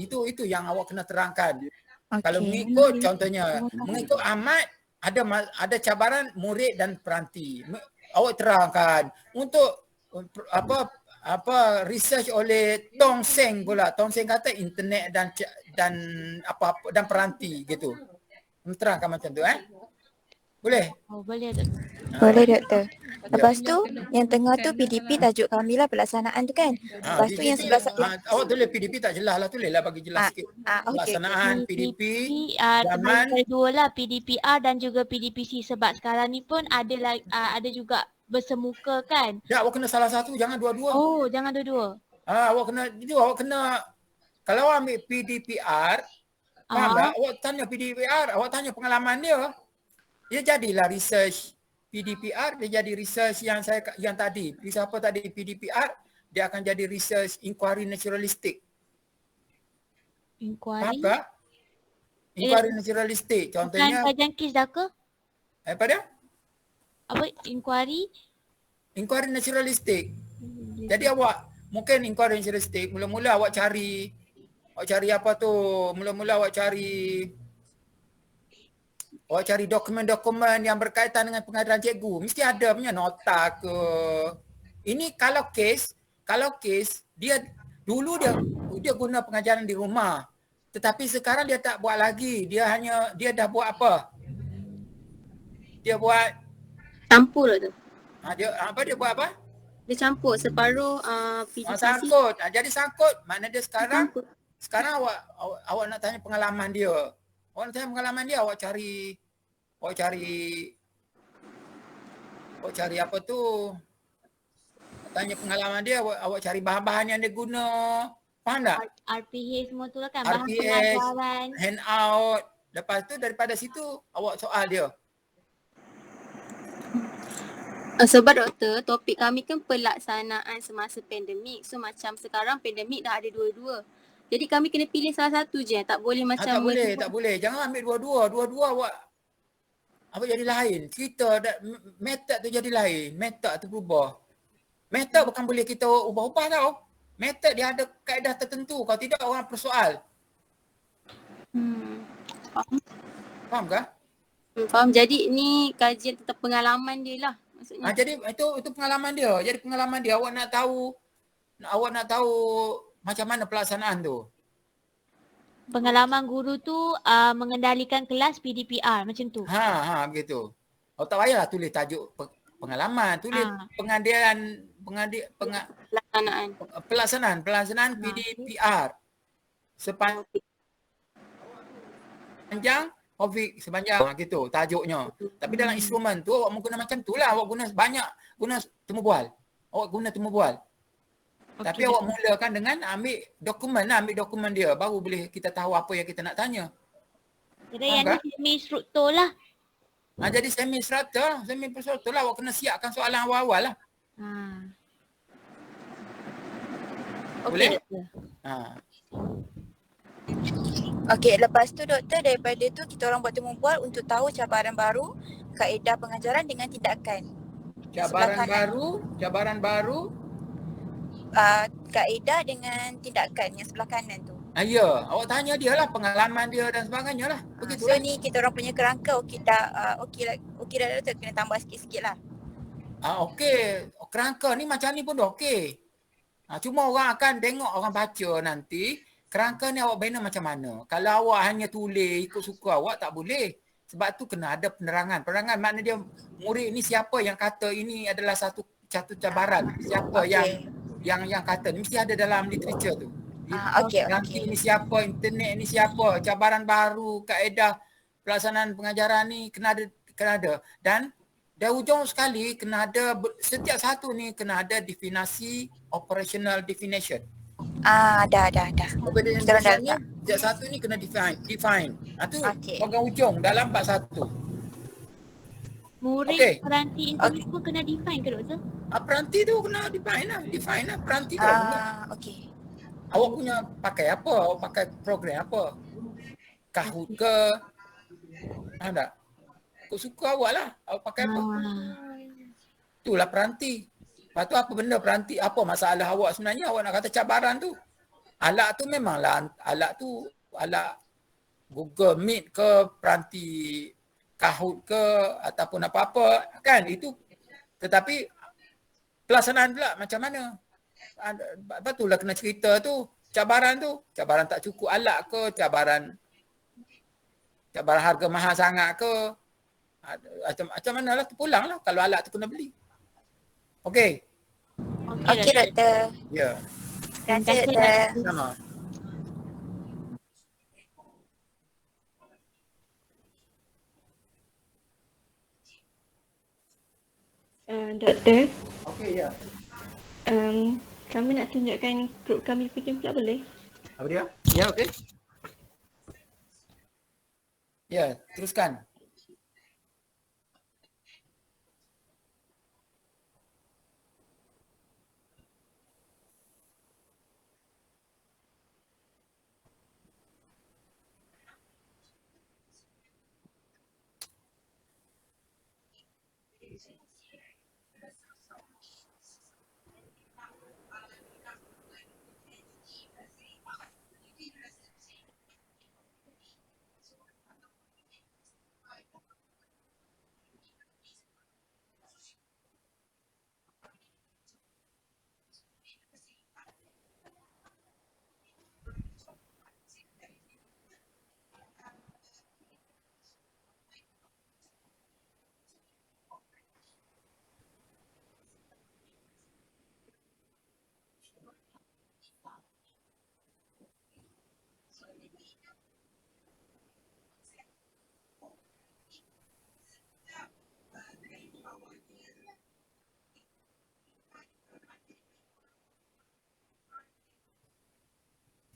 Itu yang awak kena terangkan. Okay. Kalau mengikut contohnya, mengikut Ahmad ada cabaran murid dan peranti. Awak terangkan untuk research oleh Tong Seng pula. Tong Seng kata internet dan apa-apa dan peranti gitu. Terangkan macam tu Boleh? Boleh doktor. Boleh doktor. Lepas tu yang tengah tu PDP tajuk kami lah pelaksanaan tu kan. Lepas tu yang sebelah awak tulis PDP tak jelas lah, tulis lah bagi jelas sikit. okey. Pelaksanaan PDP, terbagi zaman, dua lah, PDPR dan juga PDPC, sebab sekarang ni pun ada juga bersemuka kan. ya awak kena salah satu, jangan dua-dua. Oh, jangan dua-dua. Awak kena kalau awak ambil PDPR, faham tak? Awak tanya PDPR, awak tanya pengalaman dia. Dia jadilah research PDPR, dia jadi research yang tadi. Research apa tadi PDPR, dia akan jadi research inquiry naturalistic. Inquiry. Faham tak? Inquiry naturalistic. Contohnya Bukan kajian kes dah ke? apa dia? Apa inquiry? Inquiry naturalistic. Jadi awak mungkin inquiry naturalistic, mula-mula awak cari apa tu? Mula-mula awak cari dokumen-dokumen yang berkaitan dengan pengajaran cikgu. Mesti ada punya nota ke. Ini kalau kes dia dulu dia guna pengajaran di rumah. Tetapi sekarang dia tak buat lagi. Dia dah buat apa? Dia buat Campur tu. dia buat apa? Dia campur separuh PDPC. Sangkut. Jadi sangkut. Makna dia sekarang awak nak tanya pengalaman dia. Awak nak tanya pengalaman dia, awak cari apa tu? Tanya pengalaman dia, awak cari bahan-bahan yang dia guna. Faham tak? RPH semua tu lah kan, bahan RPH, pengajaran. handout. Lepas tu daripada situ awak soal dia. Sebab doktor, topik kami kan pelaksanaan semasa pandemik. So macam sekarang pandemik dah ada dua-dua. Jadi kami kena pilih salah satu je. Tak boleh macam tak boleh. Jangan ambil dua-dua. Dua-dua awak jadi lain. Cerita method tu jadi lain. Method tu berubah. Method bukan boleh kita ubah-ubah tau. Method dia ada kaedah tertentu. Kalau tidak orang persoal. Faham ke? Faham. Jadi ni kajian tentang pengalaman dia lah maksudnya. Jadi itu pengalaman dia. Jadi pengalaman dia awak nak tahu macam mana pelaksanaan tu. Pengalaman guru tu mengendalikan kelas PDPR macam tu. Begitu. Awak tak payahlah tulis tajuk pengalaman, tulis pelaksanaan PDPR sepanjang COVID gitu tajuknya. Tapi dalam instrumen tu awak guna macam tu lah, awak guna temu bual. Awak guna temu bual. Tapi awak mulakan dengan ambil dokumen dia, baru boleh kita tahu apa yang kita nak tanya. Jadi yang ni semi-struktur lah. Jadi semi-struktur lah, awak kena siapkan soalan awal-awal lah. Boleh? Okey, lepas tu doktor, daripada tu kita orang buat temu bual untuk tahu cabaran baru, kaedah pengajaran dengan tindakan. Cabaran baru. Kaedah dengan tindakan yang sebelah kanan tu. Ya, awak tanya dia lah pengalaman dia dan sebagainya lah. So ni kita orang punya kerangka okey dah doktor, kena tambah sikit-sikit lah. Okey. Kerangka ni macam ni pun dah okey. Cuma orang akan tengok, orang baca nanti kerangka ni awak bina macam mana. Kalau awak hanya tulis ikut suka awak tak boleh. Sebab tu kena ada penerangan. Penerangan makna dia murid ni siapa yang kata ini adalah satu cabaran. Siapa yang kata mesti ada dalam literature tu. Ranking ni siapa, internet ni siapa, cabaran baru, kaedah pelaksanaan pengajaran ni kena ada. Dan ujung sekali kena ada, setiap satu ni kena ada definasi, operational definition. Dah. Kita dah. Setiap satu ni kena define. Itu bagian ujung dalam bab 1. Murid peranti internet pun kena define ke doktor? Peranti tu kena define lah. Peranti tu. Okey. Awak punya pakai apa? Awak pakai program apa? Kahoot ke? Tak? Kau suka awak lah. Awak pakai apa? Itulah peranti. Lepas tu apa benda peranti? Apa masalah awak sebenarnya? Awak nak kata cabaran tu. Alat tu memanglah. Alat Google Meet ke, peranti Kahoot ke, ataupun apa-apa. Kan itu. Tetapi pelaksanaan pula macam mana? Betullah kena cerita tu. Cabaran tak cukup alat ke, cabaran harga mahal sangat ke, macam mana lah, terpulang lah kalau alat tu kena beli. Okey. Okey doktor. Ya. Terima kasih doktor. Sama. Doktor, Okey, ya. kami nak tunjukkan grup kami punya pula boleh? Apa dia? Ya, okey. Ya, teruskan.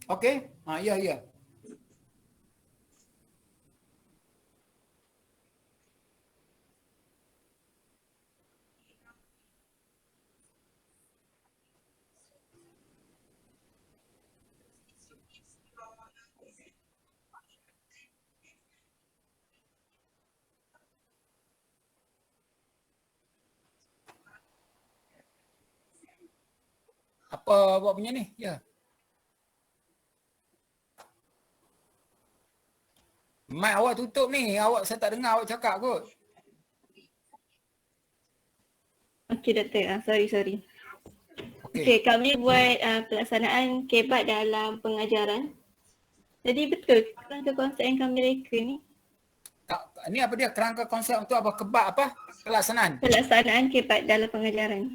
Okey. Ya, ya. Apa awak punya ni? Ya. Mic awak tutup ni. Saya tak dengar awak cakap kot. Okey doktor, sorry. Okey. Okey, kami buat pelaksanaan kebat dalam pengajaran. Jadi betul kerangka konsep yang kami reka ni. Ni apa dia? Kerangka konsep untuk apa? Kebat apa? Pelaksanaan. Pelaksanaan kebat dalam pengajaran.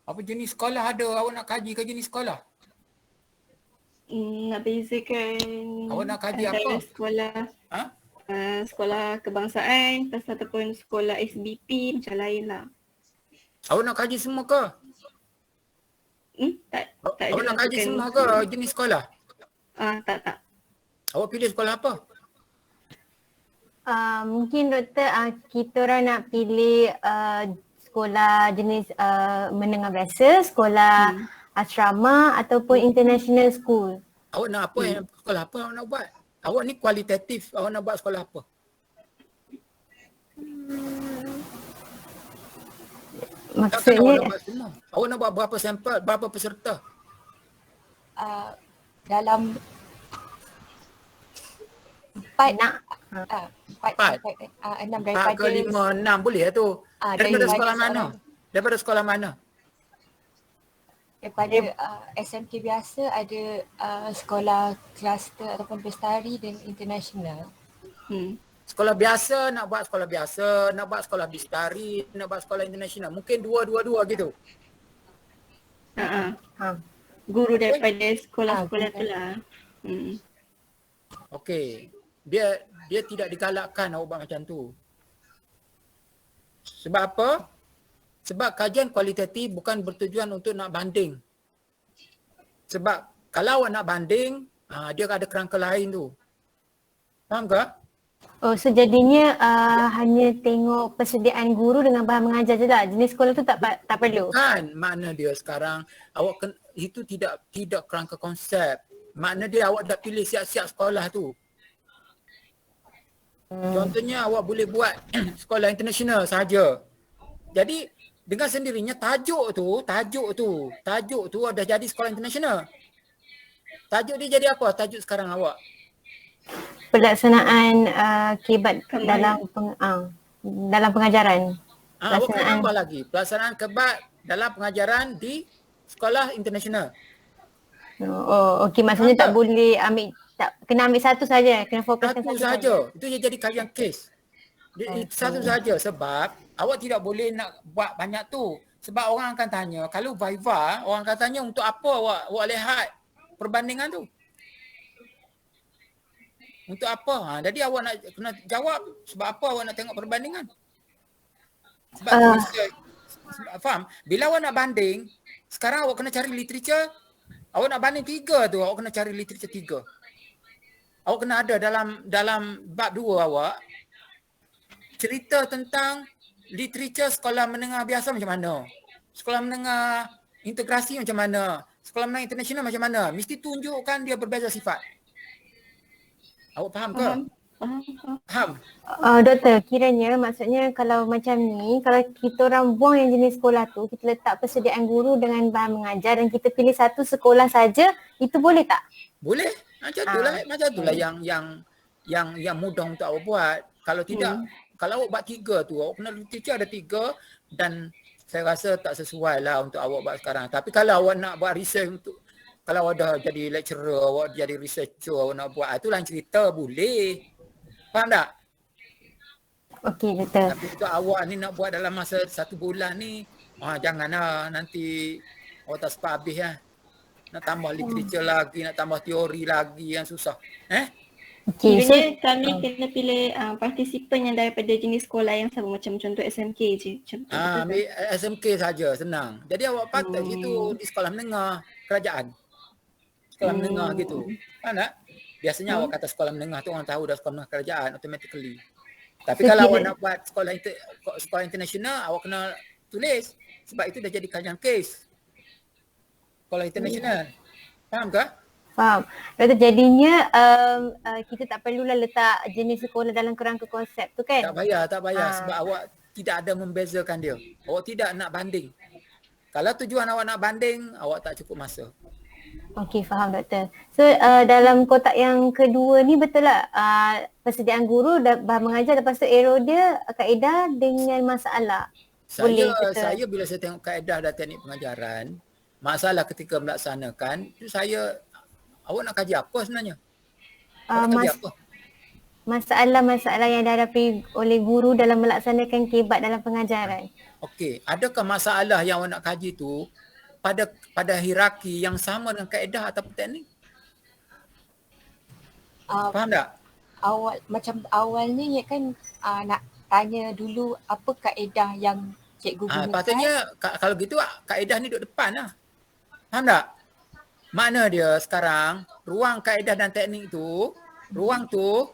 Apa jenis sekolah ada? Awak nak kaji ke jenis sekolah? Nak bezakan Awak nak kaji antara apa? sekolah Ha? Sekolah kebangsaan ataupun sekolah SBP macam lain lah. Awak nak kaji semua ke? Tak Awak nak kaji bukan semua ke jenis sekolah? Tak. Awak pilih sekolah apa? Mungkin doktor kita orang nak pilih sekolah jenis menengah biasa, sekolah asrama ataupun international school. Awak nak apa yang sekolah apa awak nak buat? Awak ni kualitatif, awak nak buat sekolah apa? Takkan awak Maksudnya nak buat semua? Awak nak buat berapa sampel, berapa peserta? Dalam 4 nak 6 4 daripada ke 5, 6 boleh lah tu. Daripada sekolah mana? Daripada sekolah mana? Daripada SMK biasa ada sekolah kluster ataupun bestari dan international. Sekolah biasa nak buat sekolah biasa, nak buat sekolah bistari, nak buat sekolah international. Mungkin dua-dua gitu. Guru daripada sekolah-sekolah tu lah. Okey. Dia tidak digalakkan awak buat macam tu. Sebab apa? Sebab kajian kualitatif bukan bertujuan untuk nak banding. Sebab kalau awak nak banding, dia ada kerangka lain tu. Faham ke? Oh, so jadinya hanya tengok persediaan guru dengan bahan mengajar je lah. Jenis sekolah tu tak perlu. Kan makna dia sekarang itu tidak kerangka konsep. Makna dia awak dah pilih siap-siap sekolah tu. Contohnya awak boleh buat sekolah international sahaja. Jadi dengan sendirinya tajuk tu dah jadi sekolah international. Tajuk dia jadi apa? Tajuk sekarang awak. Pelaksanaan kebat dalam dalam pengajaran. Awak kena tambah lagi. Pelaksanaan kebat dalam pengajaran di sekolah international. Oh, okey, maksudnya tak boleh ambil, tak kena ambil satu saja, kena fokuskan Satu satu saja. saja. Itu je jadi kajian kes. Satu saja sebab awak tidak boleh nak buat banyak tu. Sebab orang akan tanya, kalau Viva, orang akan tanya untuk apa awak lihat perbandingan tu. Untuk apa? Jadi awak nak kena jawab sebab apa awak nak tengok perbandingan. Sebab faham? Bila awak nak banding, sekarang awak kena cari literature, awak nak banding 3 tu, awak kena cari literature 3. Awak kena ada dalam bab 2 awak cerita tentang literature sekolah menengah biasa macam mana, sekolah menengah integrasi macam mana, sekolah menengah international macam mana. Mesti tunjukkan dia berbeza sifat. Awak faham ke? Faham. Doktor, kiranya maksudnya kalau macam ni, kalau kita orang buang yang jenis sekolah tu, kita letak persediaan guru dengan bahan mengajar dan kita pilih satu sekolah saja, itu boleh tak? Boleh. Macam itulah yang mudah untuk awak buat. Kalau tidak, kalau awak buat 3 tu, awak kena literature ada 3 dan saya rasa tak sesuai lah untuk awak buat sekarang. Tapi kalau awak nak buat research untuk, kalau awak dah jadi lecturer, awak jadi researcher, awak nak buat, itu lain cerita, boleh. Faham tak? Okey, betul. Tapi untuk awak ni nak buat dalam masa 1 bulan ni, janganlah nanti awak tak sempat habis lah. Nak tambah literature lagi, nak tambah teori lagi yang susah. Kiranya kami kena pilih partisipan yang daripada jenis sekolah yang sama, macam contoh SMK je. Ambil SMK saja, senang. Jadi awak patut situ di sekolah menengah kerajaan. Sekolah menengah gitu. Faham tak? Biasanya awak kata sekolah menengah tu orang tahu dah sekolah menengah kerajaan automatically. Tapi kalau awak nak buat sekolah international, awak kena tulis sebab itu dah jadi kajian kes. Sekolah international. Faham ke? Faham. Doktor, jadinya kita tak perlulah letak jenis sekolah dalam kerangka konsep tu kan? Tak payah sebab awak tidak ada membezakan dia. Awak tidak nak banding. Kalau tujuan awak nak banding, awak tak cukup masa. Okey, faham doktor. So dalam kotak yang kedua ni betul lah persediaan guru, bahan mengajar, lepas tu arrow dia kaedah dengan masalah. Saya bila saya tengok kaedah dan teknik pengajaran, masalah ketika melaksanakan, itu awak nak kaji apa sebenarnya? Masalah-masalah yang dihadapi oleh guru dalam melaksanakan kebat dalam pengajaran. Okey, adakah masalah yang awak nak kaji tu pada hierarki yang sama dengan kaedah ataupun teknik? Faham tak? Awalnya ya kan nak tanya dulu apa kaedah yang cikgu gunakan. Patutnya kalau gitu kaedah ni duduk depan lah. Faham tak? Makna dia sekarang ruang kaedah dan teknik tu, ruang tu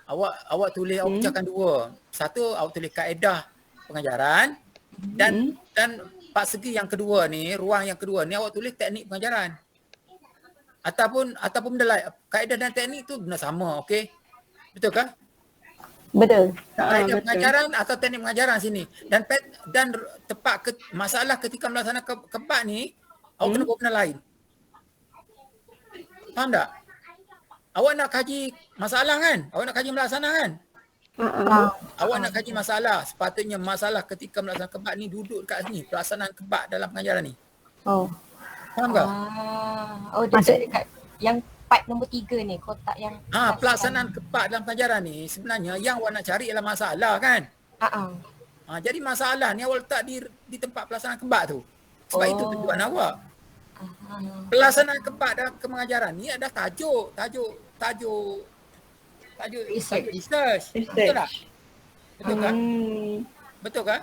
awak tulis, awak pecahkan 2. Satu awak tulis kaedah pengajaran dan part segi yang kedua ni, ruang yang kedua ni awak tulis teknik pengajaran. Ataupun benda lain, kaedah dan teknik tu benda sama, okey? Betul ke? Betul. Kaedah pengajaran atau teknik pengajaran sini. Dan tepat masalah ketika melaksanakan kebat ni, awak kena buat benda lain. Faham tak? Awak nak kaji masalah kan? Awak nak kaji melaksana kan? Awak nak kaji masalah. Sepatutnya masalah ketika melaksanakan kebat ni duduk dekat sini. Pelaksanaan kebat dalam pengajaran ni. Faham tak? Dekat yang part nombor 3 ni, kotak yang pelaksanaan kebat dalam pengajaran ni sebenarnya yang awak nak cari ialah masalah kan? Jadi masalah ni awak letak di tempat pelaksanaan kebat tu. Sebab itu tujuan awak. Pelaksanaan kebat dalam pengajaran ni ada tajuk research. Betul tak? Betul kan? Betul kan?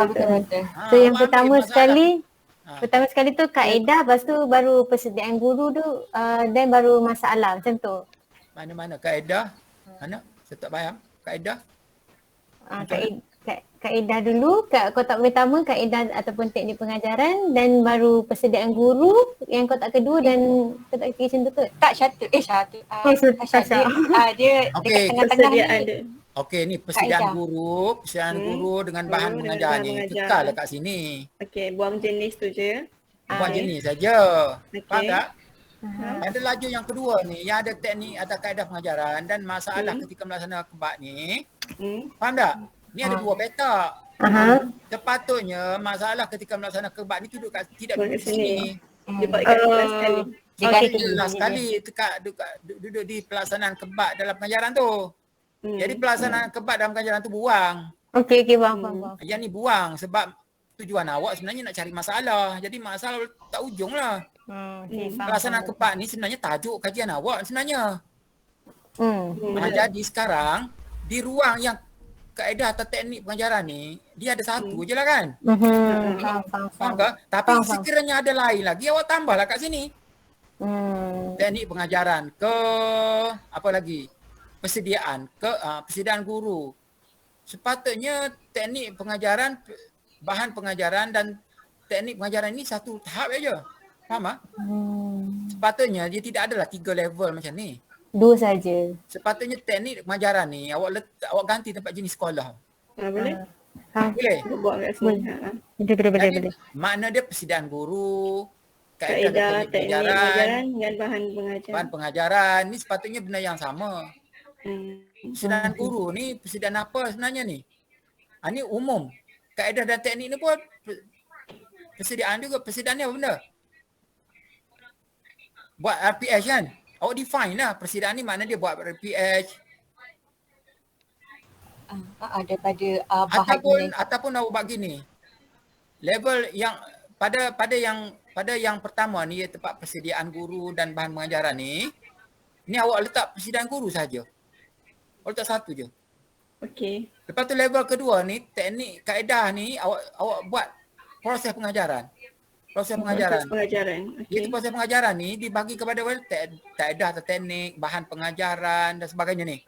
Betul. So yang pertama sekali tu kaedah, lepas tu baru persediaan guru tu dan baru masalah macam tu. Mana kaedah? Mana? Saya tak faham. Kaedah? Kaedah dulu, kotak pertama kaedah ataupun teknik pengajaran dan baru persediaan guru, yang kotak kedua dan kotak ketiga macam tu ke? Tak satu. Dia dekat tengah-tengah ni. Okey, ni persediaan guru dengan bahan mengajar ni. Kekal dekat sini. Okey, buang jenis tu je. Buang jenis saja. Faham tak? Pada laju yang kedua ni, yang ada teknik atau kaedah pengajaran dan masalah ketika melaksanakan kebat ni. Faham tak? Ni ada 2 petak. Sepatutnya masalah ketika melaksanakan kebat ni tidak duduk di sini. Dia buat kat kelas sekali. Jelas sekali duduk di pelaksanaan kebat dalam pengajaran tu. Jadi pelaksanaan kebat dalam pengajaran tu buang. Okey, faham. Yang ni buang sebab tujuan awak sebenarnya nak cari masalah. Jadi masalah tak ujung lah. Pelaksanaan kebat ni sebenarnya tajuk kajian awak sebenarnya. Jadi sekarang di ruang yang kaedah atau teknik pengajaran ni dia ada satu je lah kan. Faham ke? Tapi sekiranya ada lain lagi awak tambahlah kat sini. Teknik pengajaran ke apa lagi? Persediaan guru. Sepatutnya teknik pengajaran, bahan pengajaran dan teknik pengajaran ini satu tahap aja. Faham tak? Sepatutnya dia tidak adalah 3 level macam ni. 2 saja. Sepatutnya teknik pengajaran ni awak ganti tempat jenis sekolah. Boleh? Boleh? Buat kat sini. Boleh. Makna dia persediaan guru, kaedah teknik pengajaran dengan bahan pengajaran. Ni sepatutnya benda yang sama. Persediaan guru ni persediaan apa sebenarnya ni? Ni umum. Kaedah dan teknik ni pun persediaan juga. Persediaan ni apa benda? Buat RPH kan? Awak define lah persediaan ni makna dia buat RPH. Ataupun awak buat gini. Level yang pada yang pertama ni tempat persediaan guru dan bahan pengajaran ni awak letak persediaan guru saja. Awak letak satu je. Okey. Lepas tu level kedua ni teknik kaedah ni awak buat proses pengajaran. Proses pengajaran. Okay. Proses pengajaran ni dibagi kepada kaedah atau teknik, bahan pengajaran dan sebagainya ni.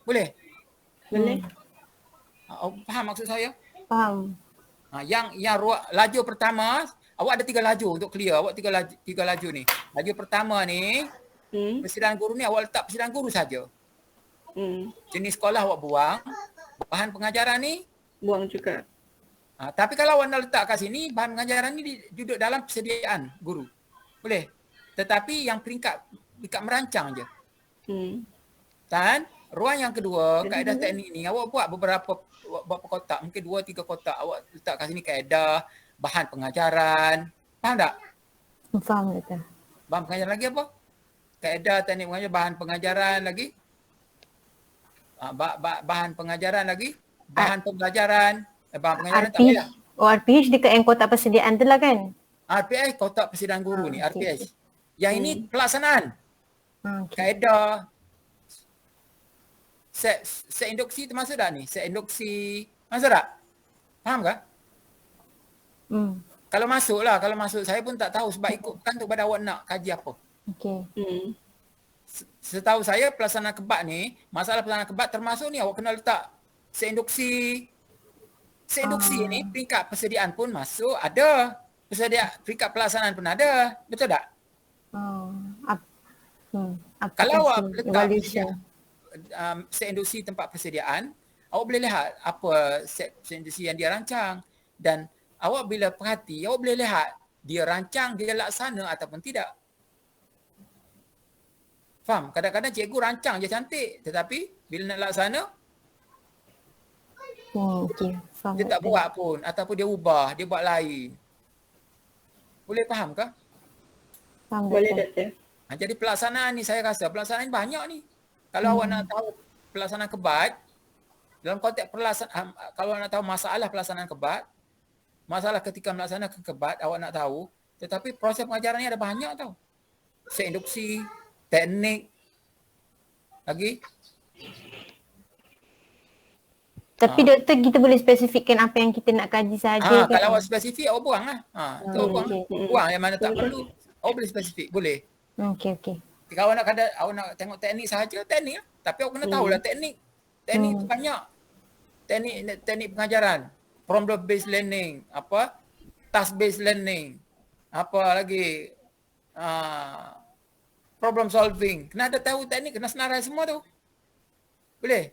Boleh? Boleh. Faham maksud saya? Faham. Yang laju pertama, awak ada 3 laju untuk clear. Awak 3 laju ni. Laju pertama ni, persediaan guru ni awak letak persediaan guru saja. Jenis sekolah awak buang. Bahan pengajaran ni buang juga. Tapi kalau awak nak letak kat sini, bahan pengajaran ni duduk dalam persediaan guru. Boleh. Tetapi yang peringkat merancang je. Dan ruang yang kedua, kaedah teknik ni, awak buat beberapa kotak. Mungkin 2-3 kotak. Awak letak kat sini kaedah, bahan pengajaran. Faham tak? Faham tak? Bahan pengajaran lagi apa? Kaedah teknik pengajaran, bahan pengajaran lagi. Bahan pengajaran lagi. Bahan pembelajaran. Bahan pengajaran tak boleh lah. RPH dekat yang kotak persediaan tu lah kan? RPH kotak persediaan guru ni, RPH. Yang ini pelaksanaan. Kaedah. Set induksi termasuk tak ni? Set induksi. Masuk tak? Faham tak? Kalau masuk lah. Kalau masuk saya pun tak tahu sebab ikutkan tu pada awak nak kaji apa. Setahu saya pelaksanaan kebat ni, masalah pelaksanaan kebat termasuk ni awak kena letak set induksi. Seinduksi ni peringkat persediaan pun masuk ada. Peringkat pelaksanaan pun ada. Betul tak? Kalau awak letak seinduksi tempat persediaan, awak boleh lihat apa seinduksi yang dia rancang. Dan awak bila perhati, awak boleh lihat dia rancang, dia laksana ataupun tidak. Faham? Kadang-kadang cikgu rancang je cantik. Tetapi bila nak laksana, dia tak buat pun ataupun dia ubah, dia buat lain. Boleh faham ke? Boleh doktor. Jadi pelaksanaan ni saya rasa pelaksanaan ni banyak ni. Kalau awak nak tahu pelaksanaan kebat, dalam konteks pelaksanaan, kalau nak tahu masalah pelaksanaan kebat, masalah ketika melaksanakan kebat awak nak tahu, tetapi proses pengajaran ni ada banyak tau. Set induksi, teknik, lagi. Tapi doktor kita boleh spesifikkan apa yang kita nak kaji saja kan? Kalau awak spesifik awak buang lah. Buang yang mana tak perlu. Awak boleh spesifik, boleh. Okey. Kalau awak nak tengok teknik sahaja, teknik lah. Tapi awak kena tahulah teknik. Teknik tu banyak. Teknik pengajaran. Problem based learning, task based learning. Apa lagi? Problem solving. Kena ada tahu teknik, kena senarai semua tu. Boleh?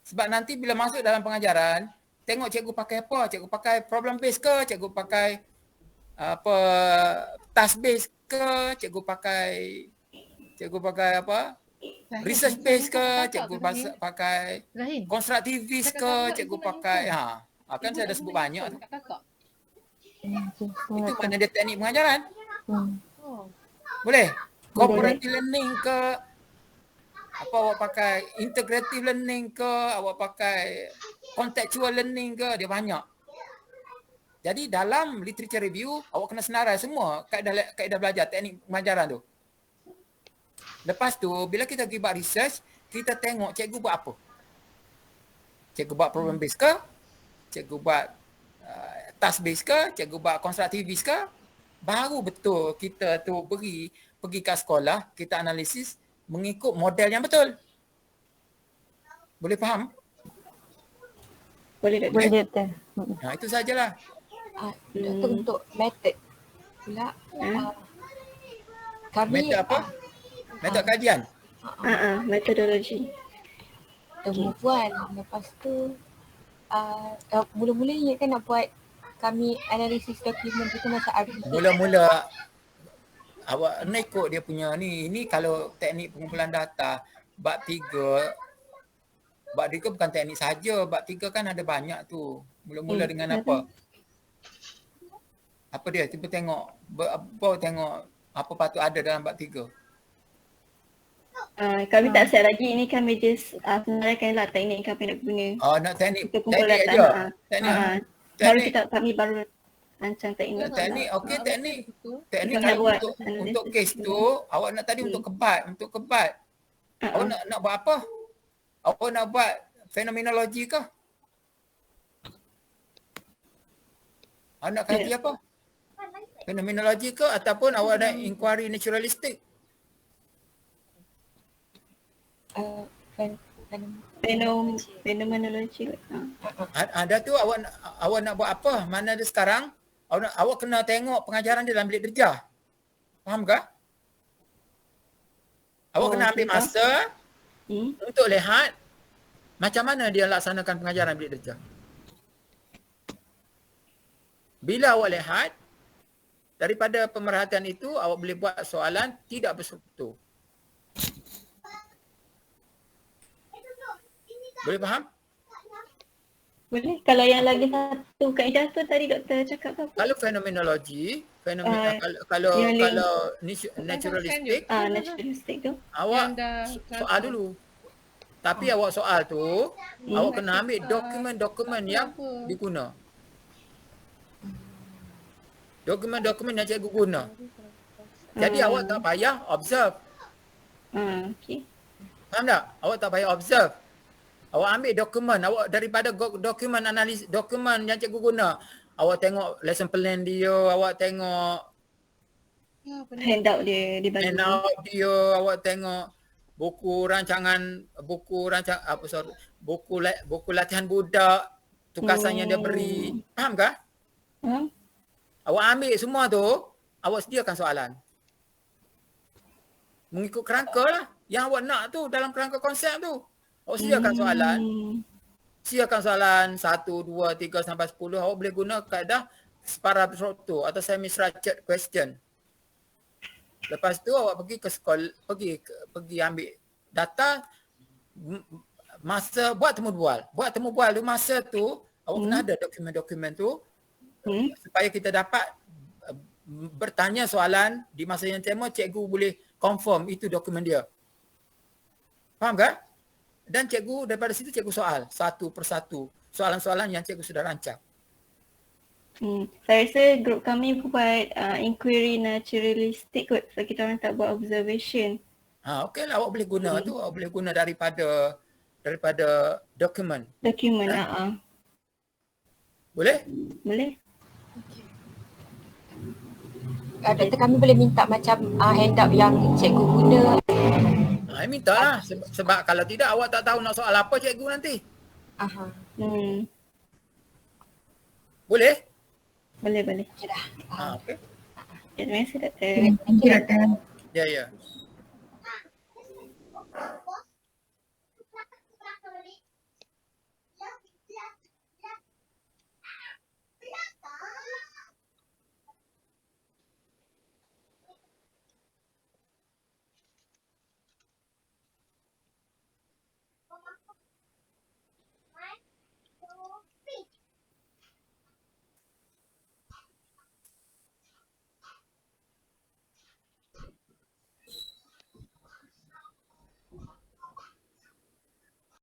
Sebab nanti bila masuk dalam pengajaran, tengok cikgu pakai apa? Cikgu pakai problem based ke? Cikgu pakai task based ke? Cikgu pakai apa? Research based ke? Cikgu pakai constructivist ke? Cikgu pakai Kan saya dah sebut banyak tu. Okey, Itu mana dia teknik pengajaran. Hmm. Boleh? Cooperative learning ke, apa awak pakai integrative learning ke, awak pakai contextual learning ke, dia banyak. Jadi dalam literature review, awak kena senarai semua kaedah belajar, teknik pengajaran tu. Lepas tu, bila kita pergi buat research, kita tengok cikgu buat apa. Cikgu buat problem based ke? Cikgu buat task based ke? Cikgu buat constructivist ke? Baru betul kita tu pergi ke sekolah, kita analisis mengikut model yang betul. Boleh faham? Boleh, Doktor. Boleh doktor. Itu sajalah. Doktor, untuk method pula, kami Metod apa? Metod kajian? Metodologi. temu buat. Lepas tu mula-mula kan nak buat kami analisis dokumen kita macam RPA. Mula-mula awak nak ikut dia punya ni. Ini kalau teknik pengumpulan data bab 3. Bab 3 bukan teknik saja. Bab 3 kan ada banyak tu. Mula-mula dengan apa? Apa dia? Cuba tengok. Apa patut ada dalam bab 3. Kami tak set lagi. Ini kami just senaraikanlah teknik kami nak guna. Nak teknik. Untuk kumpul Teknik data. aja. Teknik. Kami baru rancang teknik. Teknik. Okey, teknik. Teknik Kita kalau buat untuk kes tu, awak nak tadi untuk kebat. Awak nak buat apa? Awak nak buat fenomenologi ke? Awak nak kaji apa? Fenomenologi ke ataupun awak nak inquiry naturalistik? Fenomenologi. Ada tu awak nak buat apa? Mana ada sekarang? Awak kena tengok pengajaran dia dalam bilik darjah. Faham ke? Awak kena ambil masa untuk lihat macam mana dia laksanakan pengajaran bilik darjah. Bila awak lihat, daripada pemerhatian itu, awak boleh buat soalan tidak berstruktur. Boleh faham? Boleh. Kalau yang lagi satu kaedah tu tadi doktor cakap apa? Kalau fenomenologi, kalau naturalistik, naturalistik tu, awak soal dulu. Tapi awak soal tu, awak kena ambil dokumen-dokumen yang diguna. Dokumen-dokumen yang cikgu guna. Jadi awak tak payah observe. Okay. Faham tak? Awak tak payah observe. Awak ambil dokumen, awak daripada dokumen analisis, dokumen yang cikgu guna. Awak tengok lesson plan dia, awak tengok handout dia dibagi. Handout dia, awak tengok buku latihan budak, tugasan yang dia beri. Faham ke? Awak ambil semua tu, awak sediakan soalan. Mengikut kerangka lah. Yang awak nak tu dalam kerangka konsep tu. Awak sediakan soalan. Sediakan soalan 1, 2, 3 sampai 10. Awak boleh guna kaedah parastruktur atau semi-structured question. Lepas tu awak pergi ke sekolah, pergi ambil data, masa buat temu bual. Buat temu bual tu masa tu awak kena ada dokumen-dokumen tu supaya kita dapat bertanya soalan di masa yang sama, cikgu boleh confirm itu dokumen dia. Faham tak? Dan cikgu daripada situ cikgu soal satu persatu soalan-soalan yang cikgu sudah rancang. Saya rasa grup kami buat inquiry naturalistik kot. So kita orang tak buat observation. Okey lah, awak boleh guna tu. Awak boleh guna daripada dokumen. Dokumen, Boleh? Boleh. Doktor, kami boleh minta macam handout yang cikgu guna. Minta lah. Sebab kalau tidak awak tak tahu nak soal apa cikgu nanti. Boleh? Boleh. Okey. Terima kasih doktor. Thank you doktor. Ya.